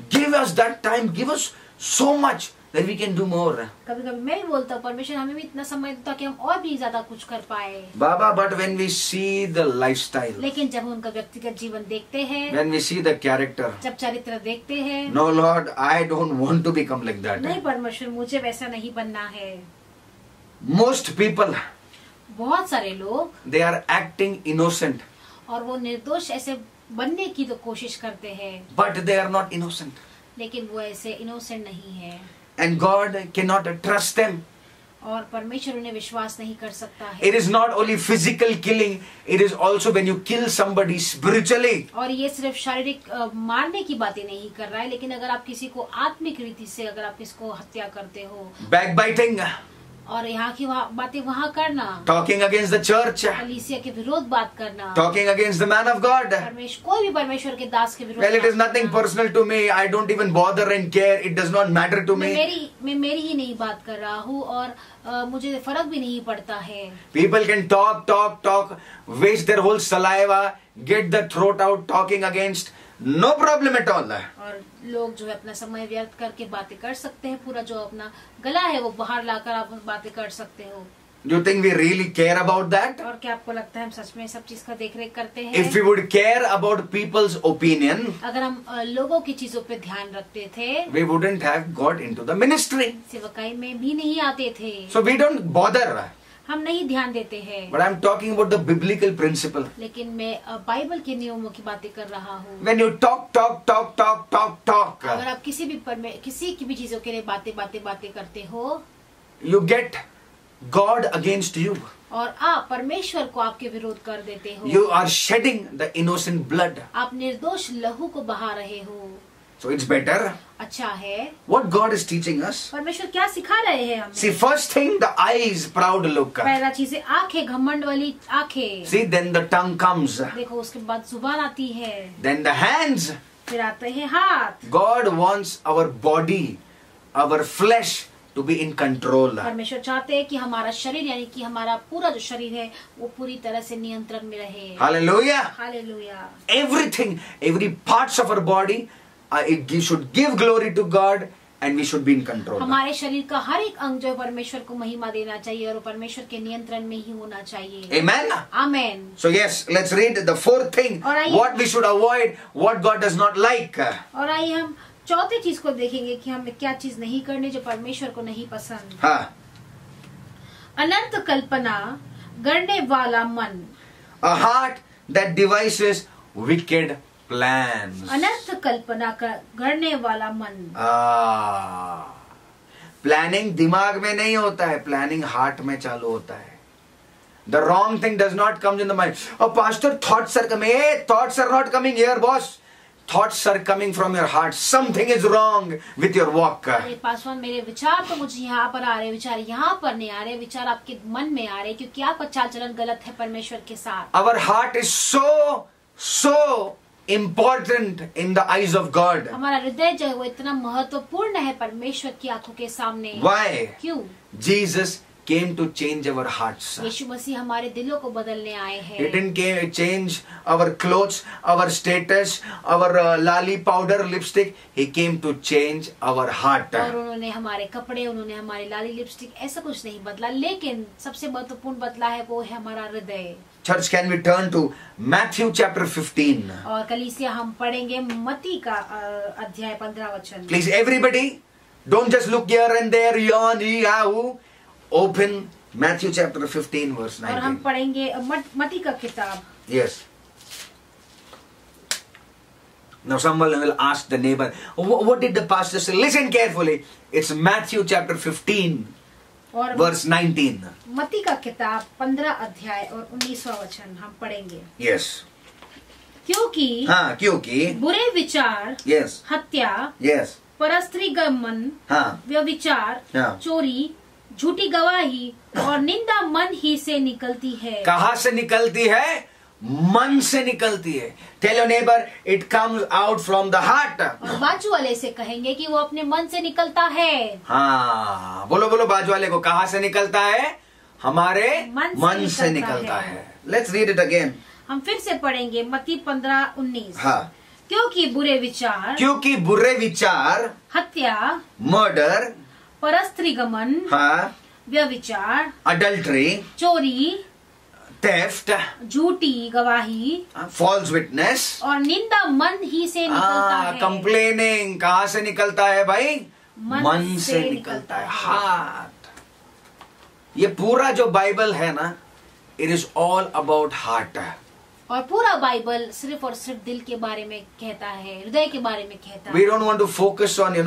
give us that time, give us so much that we can do more. कभी कभी मैं भी बोलता हूँ परमेश्वर हमें भी इतना समय देता कि हम और भी ज्यादा कुछ कर पाए। Baba, but when we see the lifestyle, लेकिन जब उनका व्यक्तिगत जीवन देखते हैं, when we see the character, जब चरित्र देखते हैं, no Lord, I don't want to become like that. नहीं परमेश्वर मुझे वैसा नहीं बनना है। Most people, बहुत सारे लोग they are acting innocent, और वो निर्दोष ऐसे बनने की तो कोशिश करते हैं, but they are not innocent. लेकिन वो ऐसे इनोसेंट नहीं है And God cannot trust them. और परमेश्वर उन्हें विश्वास नहीं कर सकता है। It is not only physical killing, it is also when you kill somebody spiritually. और ये सिर्फ शारीरिक मारने की बातें नहीं कर रहा है, लेकिन अगर आप किसी को आत्मिक रीति से अगर आप किसको हत्या करते हो, Backbiting, और यहाँ की बातें वहाँ करना, talking against the church, कलीसिया के विरोध बात करना, talking against the man of God. कोई भी परमेश्वर के दास के विरोध। Well, it is nothing personal to me. I don't even bother and care. It does not matter to me. मैं मेरी ही नहीं बात कर रहा हूँ और मुझे फर्क भी नहीं पड़ता है। People can talk, waste their whole saliva, get the throat out talking against. No problem at all. और लोग जो है अपना समय व्यर्थ करके बातें कर सकते हैं, पूरा जो अपना गला है वो बाहर लाकर आप बातें कर सकते हो। Do you think we really care about that? और क्या आपको लगता है हम सच में सब चीज का देख रेख करते हैं? If we would care about people's opinion, अगर हम लोगों की चीजों पे ध्यान रखते थे, we wouldn't have got into the ministry. सेवकाई में भी नहीं आते थे। So we don't bother. हम नहीं ध्यान देते हैं। But I'm talking about the biblical principle. लेकिन मैं बाइबल के नियमों की बातें कर रहा हूँ। When you talk, अगर आप किसी की भी चीजों के लिए बातें करते हो, you get God against you. और आप परमेश्वर को आपके विरोध कर देते हो। You are shedding the innocent blood. आप निर्दोष लहू को बहा रहे हो। So it's better. अच्छा है। What God is teaching us. परमेश्वर क्या सिखा रहे हैं हमें? See, first thing, the eyes, proud look. पहला चीज है आंखें, घमंड वाली आंखें। See, then the tongue comes. देखो उसके बाद जुबान आती है। Then the hands. फिर आते हैं हाथ। God wants our body, our flesh to be in control. परमेश्वर चाहते हैं कि हमारा शरीर यानी कि हमारा पूरा जो शरीर है वो पूरी तरह से नियंत्रण में रहे। Hallelujah. Hallelujah. Everything, every parts of our body, it should give glory to God and we should be in control. हमारे शरीर का हर एक अंग जो है परमेश्वर को महिमा देना चाहिए और परमेश्वर के नियंत्रण में ही होना चाहिए। Amen. Amen. So yes, let's read the fourth thing. What we should avoid, what God does not like. और आइए हम चौथी चीज को देखेंगे कि हमें क्या चीज नहीं करनी जो परमेश्वर को नहीं पसंद। हाँ। अनंत कल्पना गढ़ने वाला मन। A heart that devises wicked plans. अनंत कल्पना गढ़ने वाला मन। प्लानिंग दिमाग में नहीं होता है, प्लानिंग हार्ट में चालू होता है। The wrong thing does not come in the mind. Oh, pastor, thoughts are coming. Hey, thoughts are not coming here, boss. Thoughts are coming from your heart. Something is wrong with your walk. Paswan, मेरे विचार तो मुझे यहाँ पर आ रहे, विचार यहाँ पर नहीं आ रहे, विचार आपके मन में आ रहे क्योंकि आपका चाल चलन गलत है परमेश्वर के साथ। Our heart is so important in the eyes of God. हमारा हृदय जो है वो इतना महत्वपूर्ण है परमेश्वर की आंखों के सामने। Why? क्यों? Jesus came to change our hearts. यीशु मसीह हमारे दिलों को बदलने आए हैं। He didn't change our clothes, our status, our lali powder, lipstick. He came to change our heart. और उन्होंने हमारे कपड़े, उन्होंने हमारी लाली लिपस्टिक ऐसा कुछ नहीं बदला, लेकिन सबसे महत्वपूर्ण बदला है वो है हमारा हृदय। Church, can we turn to Matthew chapter 15? और कलीसिया हम पढ़ेंगे मत्ती का अध्याय 15 वचन। Please, everybody, don't just look here and there, yawn, yahoo. Open Matthew chapter 15 verse 19. और हम पढ़ेंगे मत्ती का किताब। Yes. Now someone will ask the neighbor, what did the pastor say? Listen carefully. It's Matthew chapter 15 और verse 19. मत्ती का किताब 15 अध्याय और 19वां वचन हम पढ़ेंगे। Yes. क्योंकि बुरे विचार, yes, हत्या, yes, परस्त्री गमन, व्यभिचार, चोरी, झूठी गवाही और निंदा मन ही से निकलती है। कहाँ से निकलती है? मन से निकलती है। Tell your neighbor, it comes out from the heart. और बाजू वाले से कहेंगे कि वो अपने मन से निकलता है। हाँ, बोलो बोलो बाजू वाले को, कहाँ से निकलता है? हमारे मन से निकलता है। Let's read it again. हम फिर से पढ़ेंगे मत्ती 15:19। हाँ। क्योंकि बुरे विचार, हत्या, मर्डर, परस्त्रीगमन, व्यभिचार, adultery, चोरी, theft, झूठी गवाही, false witness, और निंदा मन ही से निकलता है। complaining कहाँ से निकलता है भाई? मन से निकलता है। हार्ट। ये पूरा जो बाइबल है ना, it is all about heart. और पूरा बाइबल सिर्फ और सिर्फ दिल के बारे में कहता है, हृदय के बारे में कहता है। We don't want to focus on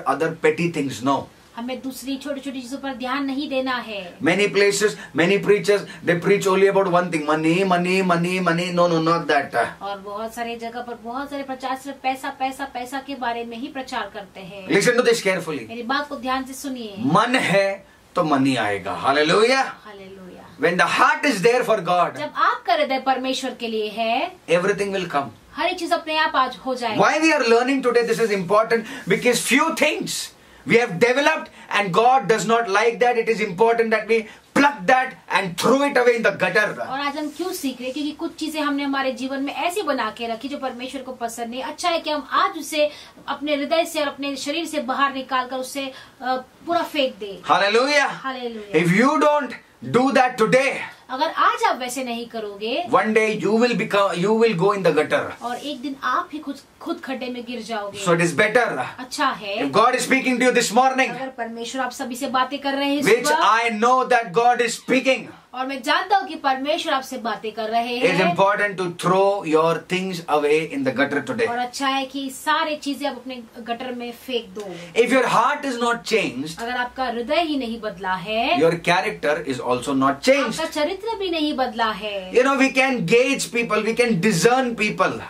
other petty things. No. हमें दूसरी छोटी छोटी चीजों पर ध्यान नहीं देना है। Many places, many preachers, they preach only about one thing: money, money, money, money. No, not that. और बहुत सारे जगह पर बहुत सारे प्रचार सिर्फ पैसा पैसा पैसा के बारे में ही प्रचार करते हैं। Listen to this carefully. मेरी बात को ध्यान से सुनिए। मन है तो मनी आएगा। Hallelujah. Hallelujah. When the heart is there for God, जब आपका हृदय परमेश्वर के लिए है, everything will come. हर एक चीज अपने आप आज हो जाएगी। Why we are learning today, this is important, because few things we have developed and God does not like that. It is important that we pluck that and throw it away in the gutter. और आज हम क्यों सीख रहे हैं? क्योंकि कुछ चीजें हमने हमारे जीवन में ऐसी बना के रखी जो परमेश्वर को पसंद नहीं। अच्छा है कि हम आज उसे अपने हृदय से और अपने शरीर से बाहर निकाल कर उससे पूरा फेंक दे। Hallelujah. Hallelujah. If you don't do that today, अगर आज आप वैसे नहीं करोगे, one day you will go in the gutter. और एक दिन आप ही खुद खड्डे में गिर जाओगे। So it is better. अच्छा है If God is speaking to you this morning, अगर परमेश्वर आप सभी से बातें कर रहे हैं which सुबह, I know that God is speaking, और मैं जानता हूँ कि परमेश्वर आपसे बातें कर रहे it is हैं, important to throw your things away in the gutter today. और अच्छा है कि सारे चीजें आप अपने गटर में फेंक दो। If your heart is not changed, अगर आपका हृदय ही नहीं बदला है, your character is also not changed. आपका चरित्र भी नहीं बदला है, We can gauge people, we can discern people.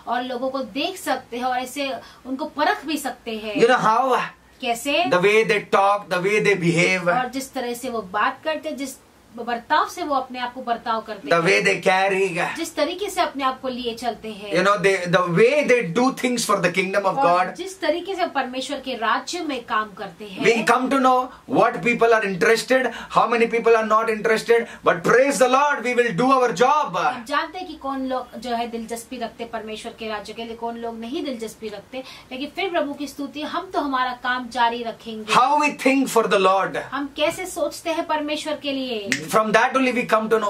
और लोगों को देख सकते हैं और ऐसे उनको परख भी सकते हैं। You know how? कैसे? The way they talk, the way they behave, और जिस तरह से वो बात करते, जिस बर्ताव से वो अपने आप को बर्ताव करते the हैं, way they carry, जिस तरीके से अपने आप को लिए चलते हैं, the way they do things for the kingdom of और God. जिस तरीके से परमेश्वर के राज्य में काम करते हैं। We come to know what people are interested, how many people are not interested, but praise the Lord, we will do our job. आप जानते हैं कि कौन लोग जो है दिलचस्पी रखते परमेश्वर के राज्य के लिए, कौन लोग नहीं दिलचस्पी रखते, लेकिन फिर प्रभु की स्तुति, हम तो हमारा काम जारी रखेंगे। How we think for the Lord. हम कैसे सोचते हैं परमेश्वर के लिए, From that only we come to know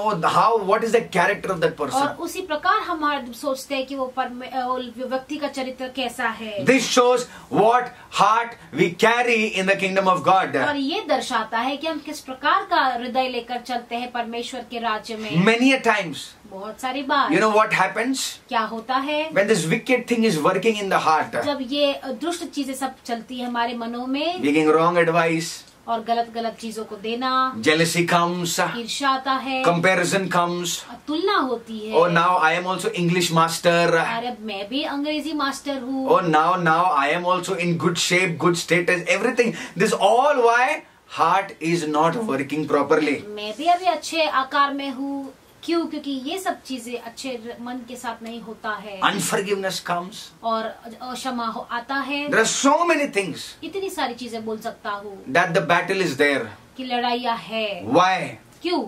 what is the character of that person. और उसी प्रकार हम सोचते हैं कि वो व्यक्ति का चरित्र कैसा है। This shows what heart we carry in the kingdom of God. और ये दर्शाता है कि हम किस प्रकार का हृदय लेकर चलते हैं परमेश्वर के राज्य में। Many a times, बहुत सारी बार you know what happens? क्या होता है When this wicked thing is working in the heart, जब ये दुष्ट चीजें सब चलती है हमारे मनों में, giving wrong advice, और गलत गलत चीजों को देना, jealousy comes, ईर्ष्या आता है, comparison comes. तुलना होती है। Oh, now I am also English master. अरे मैं भी अंग्रेजी मास्टर हूँ। Oh, now I am also in good shape, good status, everything. This all why heart is not working properly. मैं भी अभी अच्छे आकार में हूँ। क्यों? क्योंकि ये सब चीजें अच्छे मन के साथ नहीं होता है। Unforgiveness comes. और क्षमा आता है। There are so many things इतनी सारी चीजें बोल सकता हूँ that the battle is there. कि लड़ाइयाँ है। Why? क्यों?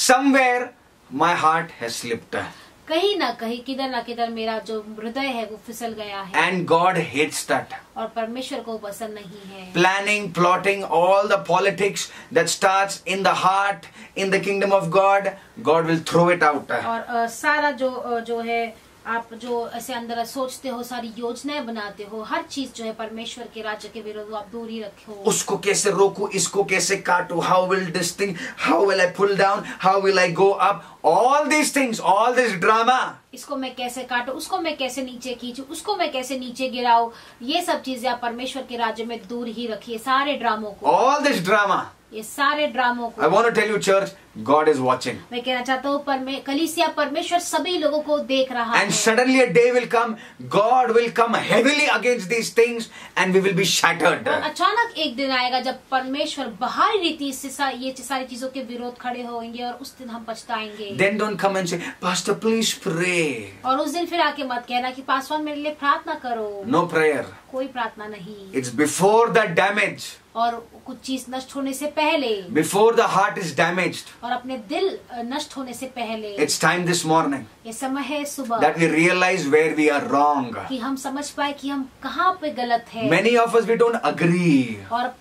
Somewhere my heart has slipped. कहीं ना कहीं, किधर ना किधर मेरा जो हृदय है वो फिसल गया है। And God hates that. और परमेश्वर को पसंद नहीं है। Planning, plotting, all the politics that starts in the heart, in the kingdom of God, God will throw it out. और सारा जो है आप जो ऐसे अंदर सोचते हो, सारी योजनाएं बनाते हो, हर चीज जो है परमेश्वर के राज्य के विरुद्ध आप दूर ही रखो। उसको कैसे रोकूं, इसको कैसे काटूं, how will this thing, how will I pull down, how will I go up, all these things, all this drama. इसको मैं कैसे काटूं, उसको मैं कैसे नीचे खींचूं, उसको मैं कैसे नीचे गिराऊं, ये सब चीजें आप परमेश्वर के राज्य में दूर ही रखिए, सारे ड्रामों को। All this drama. ये सारे ड्रामों को। I want to tell you, church, God is watching. मैं कहना चाहता हूँ कलीसिया, परमेश्वर सभी लोगों को देख रहा है। And suddenly a day will come, God will come heavily against these things and we will be shattered. और अचानक एक दिन आएगा जब परमेश्वर बाहरी रीति से ये सारी चीजों के विरोध खड़े होंगे और उस दिन हम पछताएंगे। Then don't come and say, Pastor, please pray. और उस दिन फिर आके मत कहना कि पासवान मेरे लिए प्रार्थना करो। No prayer. कोई प्रार्थना नहीं। It's before the damage. और कुछ चीज नष्ट होने से पहले, Before the heart is damaged. और अपने दिल नष्ट होने से पहले, It's time this morning ये समय है सुबह that we realize where we are wrong. कि हम समझ पाए कि हम कहाँ पे गलत है। Many of us, we don't agree. और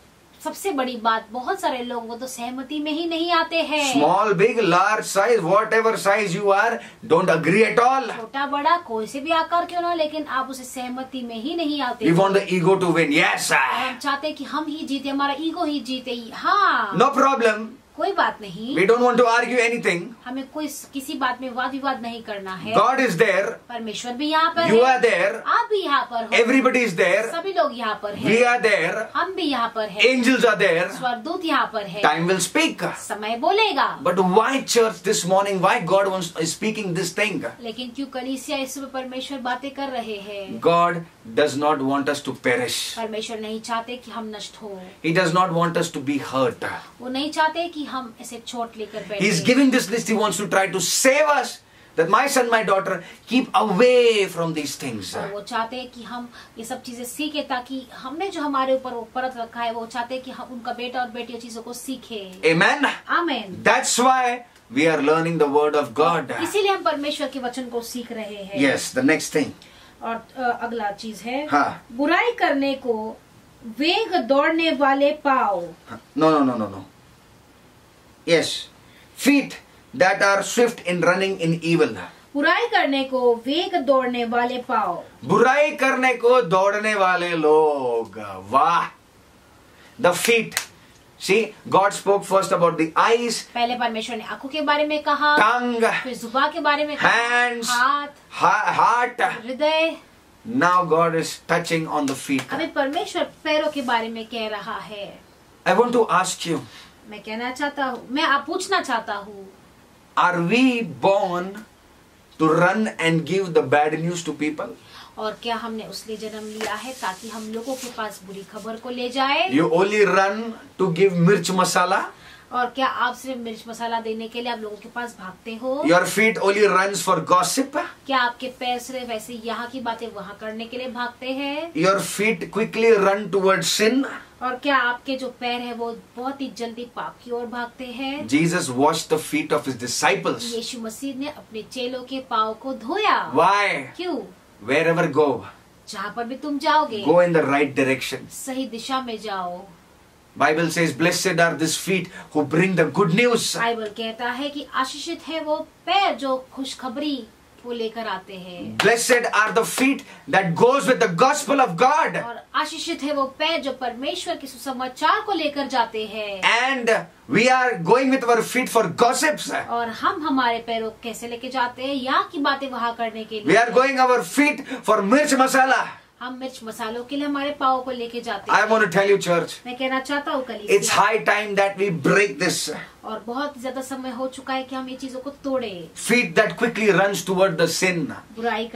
सबसे बड़ी बात, बहुत सारे लोग वो तो सहमति में ही नहीं आते हैं। Small, big, large size, whatever size you are, don't agree at all. छोटा बड़ा कोई से भी आकार क्यों ना, लेकिन आप उसे सहमति में ही नहीं आते। We want the ego to win. Yes, और हम चाहते हैं कि हम ही जीते, हमारा ईगो ही जीते। हाँ, no problem. कोई बात नहीं, We don't want to argue anything. हमें कोई किसी बात में वाद विवाद नहीं करना है। God is there. परमेश्वर भी यहाँ पर You है, are there. आप भी यहाँ पर हो, Everybody is there. सभी लोग यहाँ पर हैं, We are there. हम भी यहाँ पर हैं, Angels are there. स्वर्गदूत यहाँ पर है, Time will speak. समय बोलेगा। But why church this morning? Why God is speaking this thing? लेकिन क्यों कलीसिया इस समय परमेश्वर बातें कर रहे हैं? God does not want us to perish. परमेश्वर नहीं चाहते कि हम नष्ट हो, He does not want us to be hurt. वो नहीं चाहते कि हम ऐसे चोट लेकर He is बैठे। giving this list. He wants to try to save us. That my son, my daughter, keep away from these things. और वो चाहते हैं कि हम ये सब चीजें सीखे, ताकि हमने जो हमारे ऊपर वो परत रखा है, वो चाहते हैं कि हम उनका बेटा और बेटी चीजों को सीखे। Amen. Amen. That's why we are learning the word of God. इसीलिए हम परमेश्वर के वचन को सीख रहे हैं। Yes, the next thing. और अगला चीज है, हाँ. बुराई करने को वेग दौड़ने वाले पाँव। No. Yes, feet that are swift in running in evil. बुराई करने को वेग दौड़ने वाले पाँव। बुराई करने को दौड़ने वाले लोग, वाह. The feet. See, God spoke first about the eyes, पहले परमेश्वर ने आंखों के बारे में कहा, tongue, फिर जुबान के बारे में कहा, hands, हाथ, heart. हृदय। Now God is touching on the feet. अभी परमेश्वर पैरों के बारे में कह रहा है। I want to ask you, मैं कहना चाहता हूँ, मैं आप पूछना चाहता हूँ, are we born to run and give the bad news to people? और क्या हमने उसलिए जन्म लिया है ताकि हम लोगों के पास बुरी खबर को ले जाए? You only run to give mirch masala? और क्या आप सिर्फ मिर्च मसाला देने के लिए आप लोगों के पास भागते हो? Your feet only runs for gossip? क्या आपके पैर सिर्फ ऐसे यहाँ की बातें वहाँ करने के लिए भागते हैं? Your feet quickly run towards sin? और क्या आपके जो पैर है वो बहुत ही जल्दी पाप की ओर भागते हैं? Jesus washed the feet of his disciples. यीशु मसीह ने अपने चेलों के पाँव को धोया। Why? क्यों? Wherever go, जहाँ पर भी तुम जाओगे, go in the right direction. सही दिशा में जाओ। Bible says, blessed are these feet who bring the good news. Bible कहता है कि आशीषित है वो पैर जो खुशखबरी को लेकर आते हैं। Blessed are the feet that goes with the gospel of God. और आशीषित है वो पैर जो परमेश्वर के सुसमाचार को लेकर जाते हैं। And we are going with our feet for gossips. और हम हमारे पैरों को कैसे लेके जाते हैं? यहाँ की बातें वहाँ करने के We लिए। are going our feet for mirch masala. हम मिर्च मसालों के लिए हमारे पाँव को लेके जाते I हैं। want to tell you, church, मैं कहना चाहता हूँ it's कलीसिया, high time that we break this. और बहुत ज्यादा समय हो चुका है कि हम ये चीजों को तोड़े। Feet that quickly runs toward the sin. बुराई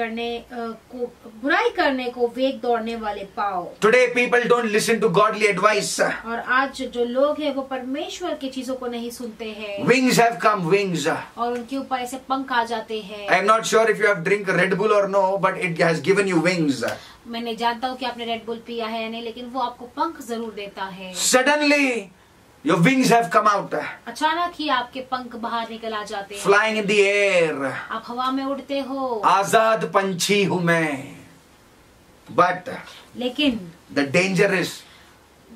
करने को वेग दौड़ने वाले पाँव। Today people don't listen to godly advice. और आज जो लोग हैं वो परमेश्वर की चीजों को नहीं सुनते हैं। Wings have come, wings. और उनके ऊपर ऐसे पंख आ जाते हैं। I am not sure if you have drink Red Bull or no, but it has given you wings. मैं नहीं जानता हूँ कि आपने रेड बुल पिया है या नहीं, लेकिन वो आपको पंख जरूर देता है। Suddenly, your wings have come out, अचानक ही आपके पंख बाहर निकल आ जाते हैं। flying in the air. आप हवा में उड़ते हो। आजाद पंछी हूँ मैं. But लेकिन the danger is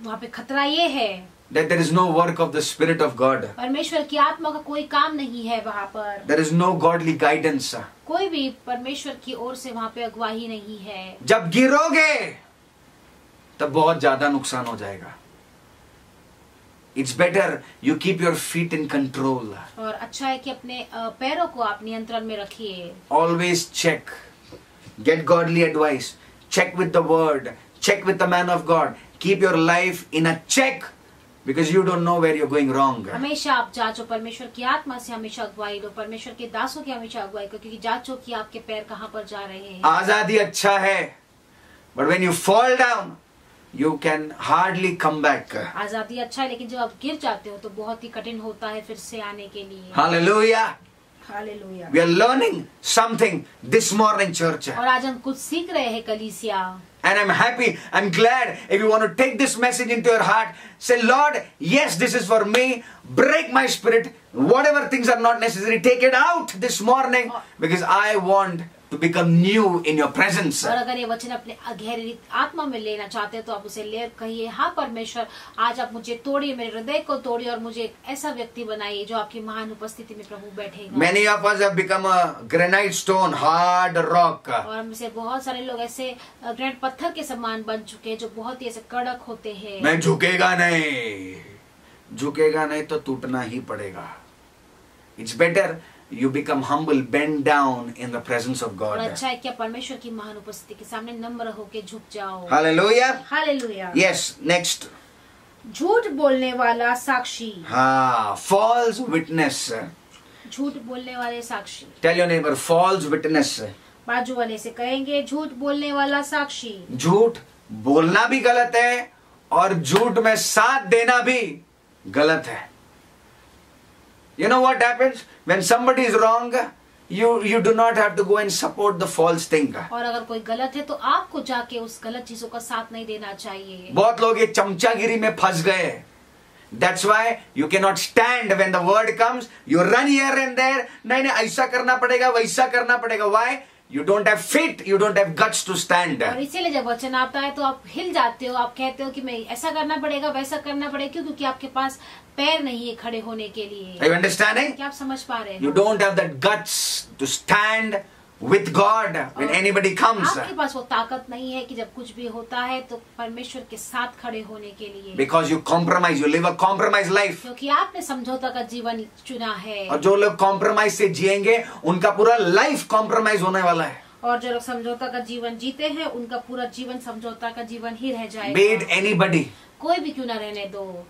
वहाँ पे खतरा ये है, that there is no work of the Spirit of God. परमेश्वर की आत्मा का कोई काम नहीं है वहाँ पर। There is no godly guidance. कोई भी परमेश्वर की ओर से वहाँ पे अगुवाही नहीं है। जब गिरोगे तब बहुत ज्यादा नुकसान हो जाएगा. It's better you keep your feet in control. और अच्छा है कि अपने पैरों को आप नियंत्रण में रखिए। Always check. Get godly advice. Check with the word. Check with the man of God. Keep your life in a check. Because you don't know where you're going wrong. हमेशा आप जांचो, परमेश्वर की आत्मा से हमेशा अगुवाई लो, परमेश्वर के दासों की हमेशा अगुवाई करो, क्योंकि जांचो कि आपके पैर कहाँ पर जा रहे हैं। आजादी अच्छा है, but when you fall down, you can hardly come back. आजादी अच्छा है, लेकिन जब आप गिर जाते हो तो बहुत ही कठिन होता है फिर से आने के लिए। Hallelujah. Hallelujah. We are learning something this morning, church. और आज हम कुछ सीख रहे हैं कलीसिया। And I'm happy, I'm glad. If you want to take this message into your heart, say, Lord, yes, this is for me. Break my spirit. Whatever things are not necessary, take it out this morning. Because I want to become new in your presence. और अगर ये वचन अपने गहरी आत्मा में लेना चाहते हैं तो आप उसे ले कहिए, हाँ परमेश्वर आज आप मुझे तोड़िए, मेरे हृदय को तोड़िए और मुझे एक ऐसा व्यक्ति बनाइए जो आपकी महान उपस्थिति में प्रभु बैठेगा। Many of us have become a granite stone, hard rock. और हम से बहुत सारे लोग ऐसे ग्रेनाइट पत्थर के समान बन चुके हैं जो बहुत ही ऐसे कड़क होते हैं। मैं झुकेगा नहीं तो टूटना ही पड़ेगा। It's better you become humble, bend down in the presence of और God. अच्छा है क्या परमेश्वर की महान उपस्थिति के सामने नम्र होके झुक जाओ। Hallelujah. हालेलुया। Yes, next. झूठ बोलने वाला साक्षी। हाँ, false witness. झूठ बोलने वाले साक्षी। Tell your neighbor, false witness. बाजू वाले से कहेंगे झूठ बोलने वाला साक्षी। झूठ बोलना भी गलत है और झूठ में साथ देना भी गलत है। You know what happens when somebody is wrong? You do not have to go and support the false thing. और अगर कोई गलत है तो आपको जाके उस गलत चीजों का साथ नहीं देना चाहिए। बहुत लोग ये चमचागिरी में फंस गए। That's why you cannot stand when the word comes. You run here and there. नहीं ऐसा करना पड़ेगा, वैसा करना पड़ेगा। Why? You don't have feet. You don't have guts to stand. और इसीलिए जब वचन आता है तो आप हिल जाते हो, आप कहते हो कि मैं ऐसा करना पड़ेगा, वैसा करना पड़ेगा। क्यों? क्योंकि आपके पास पैर नहीं है खड़े होने के लिए। Are you understanding? क्या आप समझ पा रहे हैं? You don't have that guts to stand with God when anybody comes. आपके पास वो ताकत नहीं है कि जब कुछ भी होता है तो परमेश्वर के साथ खड़े होने के लिए। Because you compromise, you live a compromised life. क्योंकि आपने समझौता का जीवन चुना है। और जो लोग compromise से जिएंगे उनका पूरा लाइफ compromise होने वाला है। और जो लोग समझौता का जीवन जीते हैं उनका पूरा जीवन समझौता का जीवन ही रह जाएगा। Be it anybody. कोई भी क्यों ना रहने दो।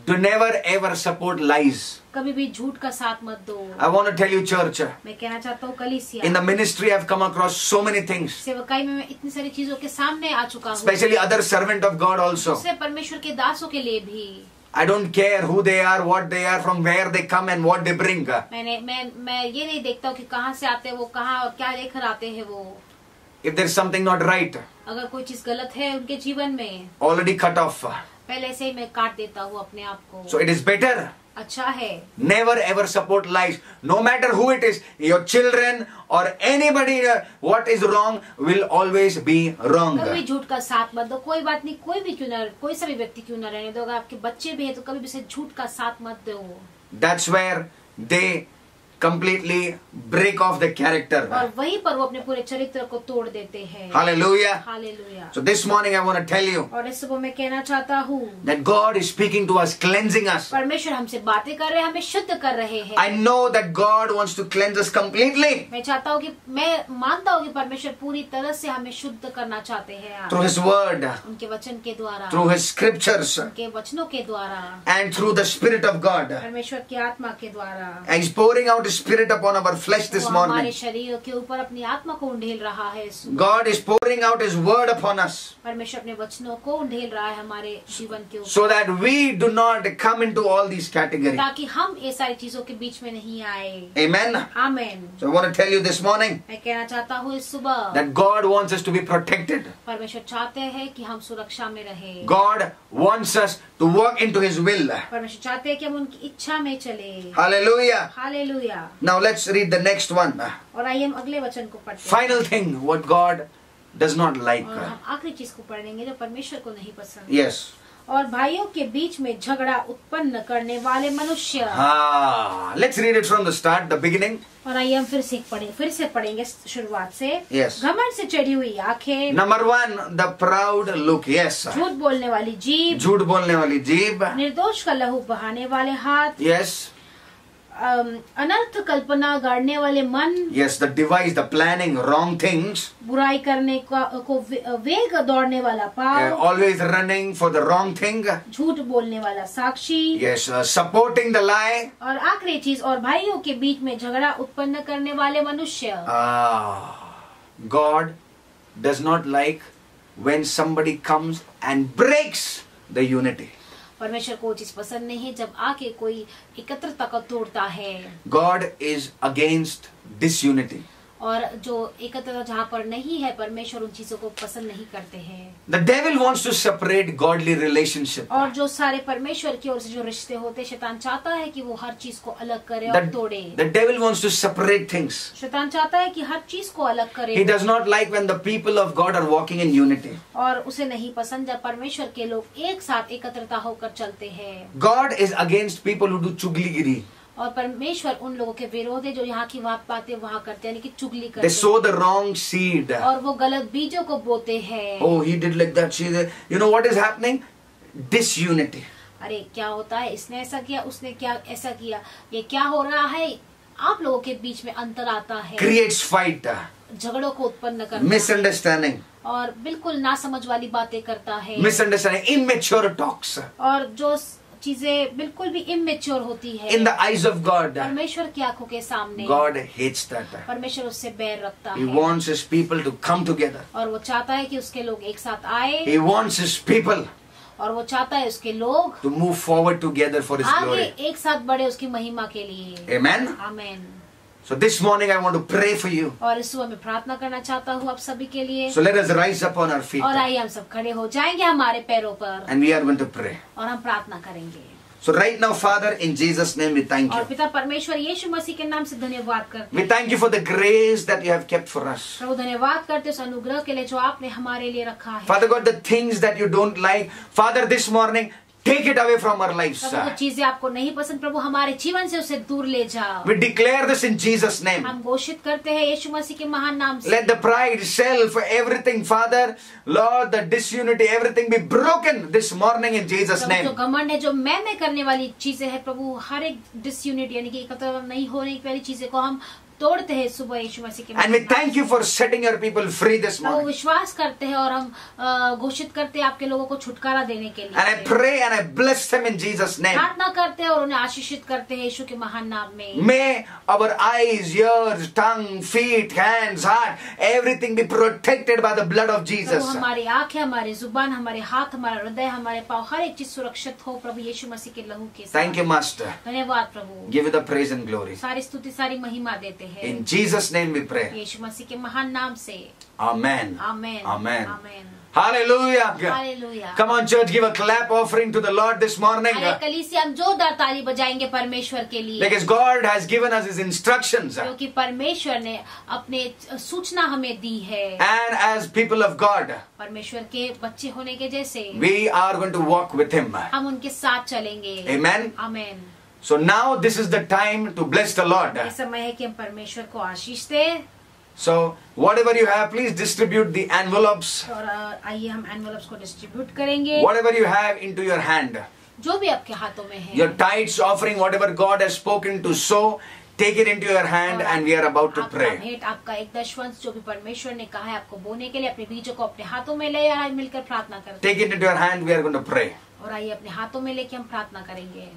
Do never ever support lies. कभी भी झूठ का साथ मत दो। I want to tell you, church. मैं कहना चाहता हूँ कलीसिया। In the ministry, I've come across so many things. सेवकाई में मैं इतनी सारी चीजों के सामने आ चुका हूँ। Especially other servant of God also. दूसरे परमेश्वर के दासों के लिए भी। I don't care who they are, what they are, from where they come and what they bring. मैं ये नहीं देखता हूँ कि कहाँ से आते हैं वो, कहाँ और क्या लेकर आते हैं वो। If there's something not right, अगर कोई चीज गलत है उनके जीवन में, already cut off. पहले से ही मैं काट देता हूँ अपने आप को। So it is better. अच्छा है। Never ever support lies. No matter who it is, your children or anybody, what is wrong will always be wrong. कभी झूठ का साथ मत दो। कोई बात नहीं, कोई भी क्यों ना, कोई सा भी व्यक्ति क्यों ना रहने दो। अगर आपके बच्चे भी हैं तो कभी भी से झूठ का साथ मत दो। That's where they completely break off the character. और वहीं पर वो अपने पूरे चरित्र को तोड़ देते हैं। Hallelujah. Hallelujah. So this morning I want to tell you और इस सुबह मैं कहना चाहता हूँ that God is speaking to us, cleansing us. परमेश्वर हमसे बातें कर रहे हैं, हमें शुद्ध कर रहे हैं। I know that God wants to cleanse us completely मैं चाहता हूँ कि मैं मानता हूँ कि परमेश्वर पूरी तरह से हमें शुद्ध करना चाहते हैं through His Word, उनके वचन के द्वारा, through His Scriptures, उनके वचनों के द्वारा, and through the Spirit of God. परमेश्वर की आत्मा के द्वारा। And He's pouring out His Spirit upon our flesh this वो हमारे morning. शरीर के ऊपर अपनी आत्मा को उंडेल रहा है। God is pouring out His Word upon us परमेश्वर अपने वचनों को उंडेल रहा है हमारे जीवन के ऊपर, so that we do not come into all these categories. ताकि हम ये सारी चीजों के बीच में नहीं आए। Amen. Amen. So I want to tell you this morning मैं कहना चाहता हूँ इस सुबह that God wants us to be protected. परमेश्वर चाहते हैं कि हम सुरक्षा में रहें। God wants us to walk into His will. परमेश्वर चाहते हैं कि हम उनकी इच्छा में चले। Hallelujah. Hallelujah. Now let's read the next one. और आइए हम अगले वचन को पढ़ते हैं। Final thing, what God does not like. और हम आखिरी चीज को पढ़ेंगे जो परमेश्वर को नहीं पसंद। Yes. और भाइयों के बीच में झगड़ा उत्पन्न करने वाले मनुष्य। Let's read it from the start, the beginning. और आइए हम फिर से पढ़ेंगे शुरुआत से। Yes. घमंड से चढ़ी हुई आंखें। Number 1, the proud look. Yes. झूठ बोलने वाली जीभ। झूठ बोलने वाली जीभ. निर्दोष का लहू बहाने वाले हाथ। Yes. अनर्थ कल्पना गाड़ने वाले मन। Yes, the device, the planning wrong things. बुराई करने को वेग दौड़ने वाला पाँव। Always running for the wrong thing. झूठ बोलने वाला साक्षी। Yes, supporting the lie. और आखिरी चीज, और भाइयों के बीच में झगड़ा उत्पन्न करने वाले मनुष्य। God does not like when somebody comes and breaks the unity. परमेश्वर को चीज पसंद नहीं है जब आके कोई एकत्रता को तोड़ता है। God is against disunity. और जो एकत्रता जहाँ पर नहीं है, परमेश्वर उन चीजों को पसंद नहीं करते हैं। The devil wants to separate godly relationship. और जो सारे परमेश्वर की ओर से जो रिश्ते होते हैं, शैतान चाहता है कि वो हर चीज को अलग करे और तोड़े। The devil wants to separate things. शैतान चाहता है कि हर चीज को अलग करे। He does not like when the people of God are walking in unity. और उसे नहीं पसंद जब परमेश्वर के लोग एक साथ एकत्रता होकर चलते हैं। God is against people who do chugligiri. और परमेश्वर उन लोगों के विरोध है जो यहाँ की बातें वहाँ करते हैं, यानी कि चुगली करते They हैं। sow the wrong seed. और वो गलत बीजों को बोते हैं। Oh, he did like that. She did. You know what is happening? Disunity. अरे क्या होता है, इसने ऐसा किया, उसने क्या ऐसा किया, ये क्या हो रहा है, आप लोगों के बीच में अंतर आता है। Creates fight. झगड़ों को उत्पन्न करता है Misunderstanding. और बिल्कुल नासमझ वाली बातें करता है। Misunderstanding. Immature talks. और जो चीजें बिल्कुल भी इमेच्योर होती है In the eyes of God, परमेश्वर की आंखों के सामने, God hates that. परमेश्वर उससे बैर रखता He है। wants His people to come together. और वो चाहता है कि उसके लोग एक साथ आए, He wants His people और वो चाहता है उसके लोग to move forward together for His आगे glory. एक साथ बढ़े उसकी महिमा के लिए। Amen. आमीन। So this morning I want to pray for you. और इस सुबह मैं प्रार्थना करना चाहता हूँ आप सभी के लिए। So let us rise up on our feet और आइए हम सब खड़े हो जाएंगे हमारे पैरों पर and we are going to pray. और हम प्रार्थना करेंगे। So right now, Father, in Jesus' name, we thank और you. पिता परमेश्वर यीशु मसीह के नाम से धन्यवाद करते We हैं। thank you for the grace that you have kept for us. प्रभु धन्यवाद करते उस अनुग्रह के लिए जो आपने हमारे लिए रखा है। Father God, the things that you don't like, Father, this morning, take it away from our lives. प्रभु जो चीजें आपको नहीं पसंद, प्रभु हमारे जीवन से उसे दूर ले जाओ। We declare this in Jesus' name. हम घोषित करते हैं यीशु मसीह के महान नाम से। Let the pride, self, everything, Father, Lord, the disunity, everything be broken this morning in Jesus' Prabhu name. जो घमंड है, जो मैं करने वाली चीजें हैं, प्रभु हर एक डिसयूनिटी यानी कि एकत्र नहीं होने वाली चीजें को हम तोड़ते हैं सुबह यीशु मसीह के And we thank you for setting your people free this Prabhu morning. विश्वास करते हैं और हम घोषित करते हैं आपके लोगों को छुटकारा देने के And I लिए। pray and I bless them in Jesus' name. प्रार्थना करते हैं और उन्हें आशीषित करते हैं यीशु के महान नाम में। May our eyes, ears, tongue, feet, hands, heart, everything be protected by the blood of Prabhu Jesus. हमारी आंखें, हमारी जुबान, हमारे हाथ, हमारा हृदय, हमारे पाँव, हर एक चीज सुरक्षित हो प्रभु यीशु मसीह के लहू के साथ। Thank you, Master. धन्यवाद प्रभु। Give you the praise and glory. सारी स्तुति, सारी महिमा देते हैं In Jesus' name we pray. यीशु मसीह के महान नाम से। Amen. Amen. Amen. Amen. Hallelujah. Hallelujah. Come on, church, give a clap offering to the Lord this morning. अरे कलीसिया हम जोरदार ताली बजाएंगे परमेश्वर के लिए, Because God has given us His instructions. क्योंकि परमेश्वर ने अपने सूचना हमें दी है। And as people of God, परमेश्वर के बच्चे होने के जैसे we are going to walk with Him. हम उनके साथ चलेंगे। Amen. Amen. So now this is the time to bless the Lord. ये समय है कि हम परमेश्वर को आशीष दें। So whatever you have, please distribute the envelopes. और आइए हम एनवेलप्स को डिस्ट्रीब्यूट करेंगे। Whatever you have into your hand. जो भी आपके हाथों में है, Your tithes offering, whatever God has spoken to sow, take it into your hand and we are about to आपका pray. भेंट, आपका एक दशवंश जो भी परमेश्वर ने कहा है आपको बोने के लिए, अपने बीजों को अपने हाथों में ले आइए, मिलकर प्रार्थना करते Take it into your hand, we are going to pray. हैं। और आइए अपने हाथों में लेके हम प्रार्थना करेंगे।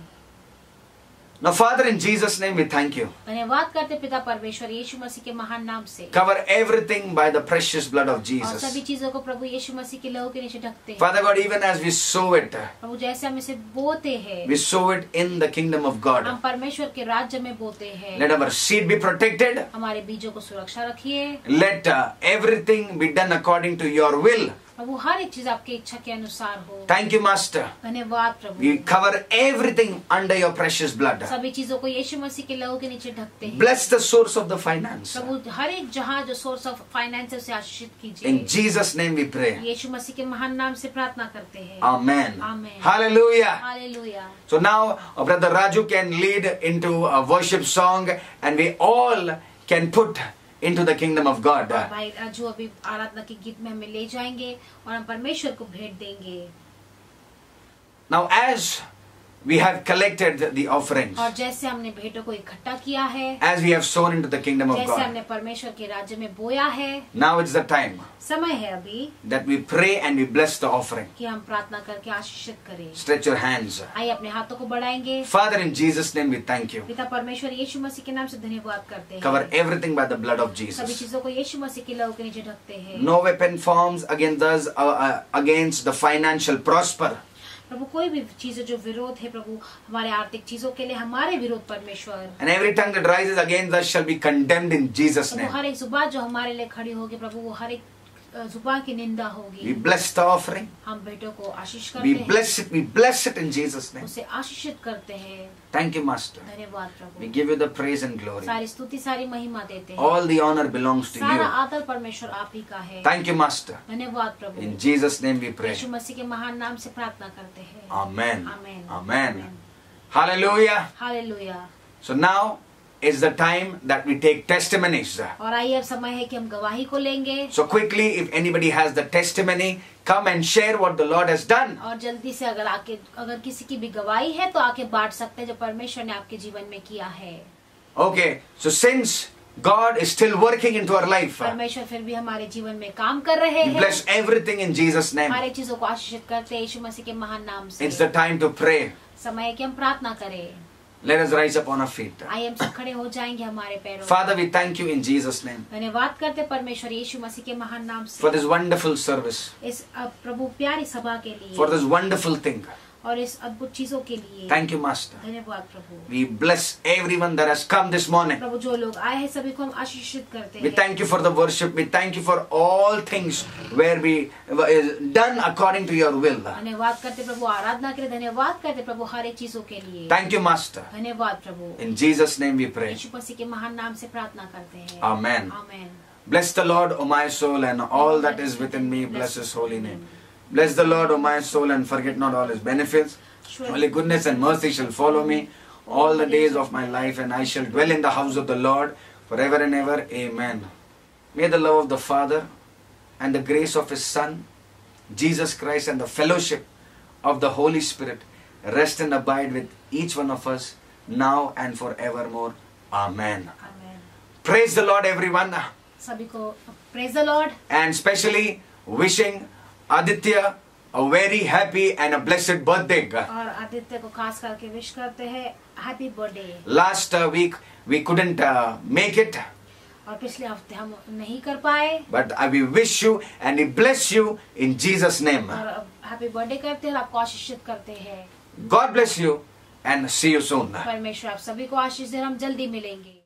Now Father, in Jesus' name we thank you. धन्यवाद करते पिता परमेश्वर यीशु मसीह के महान नाम से। Cover everything by the precious blood of और Jesus. सभी चीजों को प्रभु यीशु मसीह के लहू के नीचे ढकते हैं। Father God, even as we sow it, प्रभु जैसे हम इसे बोते हैं, we sow it in the kingdom of God. हम परमेश्वर के राज्य में बोते हैं। Let our seed be protected. हमारे बीजों को सुरक्षा रखिए। Let everything be done according to your will. प्रभु हर एक चीज आपके इच्छा के अनुसार हो। Thank you, Master. धन्यवाद प्रभु। We cover everything under your precious blood. सभी चीजों को यीशु मसीह के लहू के नीचे ढकते हैं। Bless the source of the finance. प्रभु हर एक जहाँ जो सोर्स ऑफ फाइनेंस है उसे आशीषित कीजिए। In Jesus' name we pray. यीशु मसीह के महान नाम से प्रार्थना करते हैं। Amen. Amen. Hallelujah. Hallelujah. So now Brother Raju can lead into a worship song and we all can put into the kingdom of God. और भाई राजू अभी आराधना के गीत में हमें ले जाएंगे और हम परमेश्वर को भेंट देंगे। Now as we have collected the offerings, और जैसे हमने भेंटों को इकट्ठा किया है, as we have sown into the kingdom of जैसे God, हमने परमेश्वर के राज्य में बोया है, now it's the time समय है अभी that we pray and we bless the offering. कि हम प्रार्थना करके आशीषित करें। Stretch your hands. आइए अपने हाथों को बढ़ाएंगे। Father, in Jesus' name we thank you. पिता परमेश्वर यीशु मसीह के नाम से धन्यवाद करते Cover हैं। everything by the blood of सभी Jesus. चीजों को यीशु मसीह के लहू के नीचे ढकते हैं। No weapon forms against us, against the financial prosper. प्रभु कोई भी चीजें जो विरोध है प्रभु हमारे आर्थिक चीजों के लिए हमारे विरोध परमेश्वर, And every tongue that rises against us shall be condemned in Jesus' Prabhu name. हर एक जुबान जो हमारे लिए खड़ी होगी प्रभु वो हर एक जुबान की निंदा We होगी। bless the offering. हम भेंटों को आशीष We करते हैं, bless it. We bless it in Jesus' name. उसे आशीषित करते हैं। Thank you, Master. धन्यवाद We Prabhu, give you the praise and glory. सारी स्तुति सारी महिमा देते हैं, All the honor belongs to सारा you. आदर परमेश्वर आप ही का है। Thank you, Master. धन्यवाद प्रभु, In Jesus' name we pray. यीशु मसीह के महान नाम से प्रार्थना करते हैं। Amen. Amen. Amen. Hallelujah. Hallelujah. So now is the time that we take testimonies. और आइए अब समय है कि हम गवाही को लेंगे। So quickly, if anybody has the testimony, come and share what the Lord has done. और जल्दी से अगर किसी की भी गवाही है तो आके बांट सकते हैं जो परमेश्वर ने आपके जीवन में किया है। Okay, so since God is still working into our life, परमेश्वर फिर भी हमारे जीवन में काम कर रहे we हैं। bless everything in Jesus' name. हमारे चीजों को आशीषित करते हैं यीशु मसीह के महान नाम से। It's the time to pray. समय है कि हम प्रार्थना करें। Let us rise up on our feet. आइए हम सब खड़े हो जाएंगे हमारे पैरों में। Father, we thank you in Jesus' name धन्यवाद करते परमेश्वर यीशु मसीह के महान नाम for से this wonderful service, इस प्रभु प्यारी सभा के for लिए this wonderful thing. और इस अद्भुत चीजों के लिए। Thank you, Master. धन्यवाद प्रभु। We bless everyone that has come this morning. प्रभु जो लोग आए हैं सभी को हम आशीषित करते We हैं। thank you for the worship. We thank you for all things where we is done according to your will. धन्यवाद करते प्रभु, आराधना के लिए धन्यवाद करते प्रभु, हर एक चीजों के लिए Thank you, Master. धन्यवाद प्रभु। In Jesus' name we pray. यीशु मसीह के महान नाम से प्रार्थना करते हैं। Amen. Amen. Bless the Lord, O my soul, and all that is within me. Bless His holy name. Bless the Lord, O my soul, and forget not all His benefits. Surely goodness and mercy shall follow me all the days of my life, and I shall dwell in the house of the Lord forever and ever. Amen. May the love of the Father and the grace of His Son, Jesus Christ, and the fellowship of the Holy Spirit rest and abide with each one of us now and forevermore. Amen. Amen. Praise the Lord, everyone. सभी को praise the Lord. And specially wishing Aditya a very happy and a blessed birthday. और आदित्य को खास करके wish करते हैं happy birthday. Last week we couldn't make it, और पिछले हफ्ते हम नहीं कर पाए, but we wish you and we bless you in Jesus' name. और अब हैप्पी बर्थडे करते हैं और आपको आशीषित करते हैं। God bless you and see you soon. परमेश्वर आप सभी को आशीष दे, हम जल्दी मिलेंगे।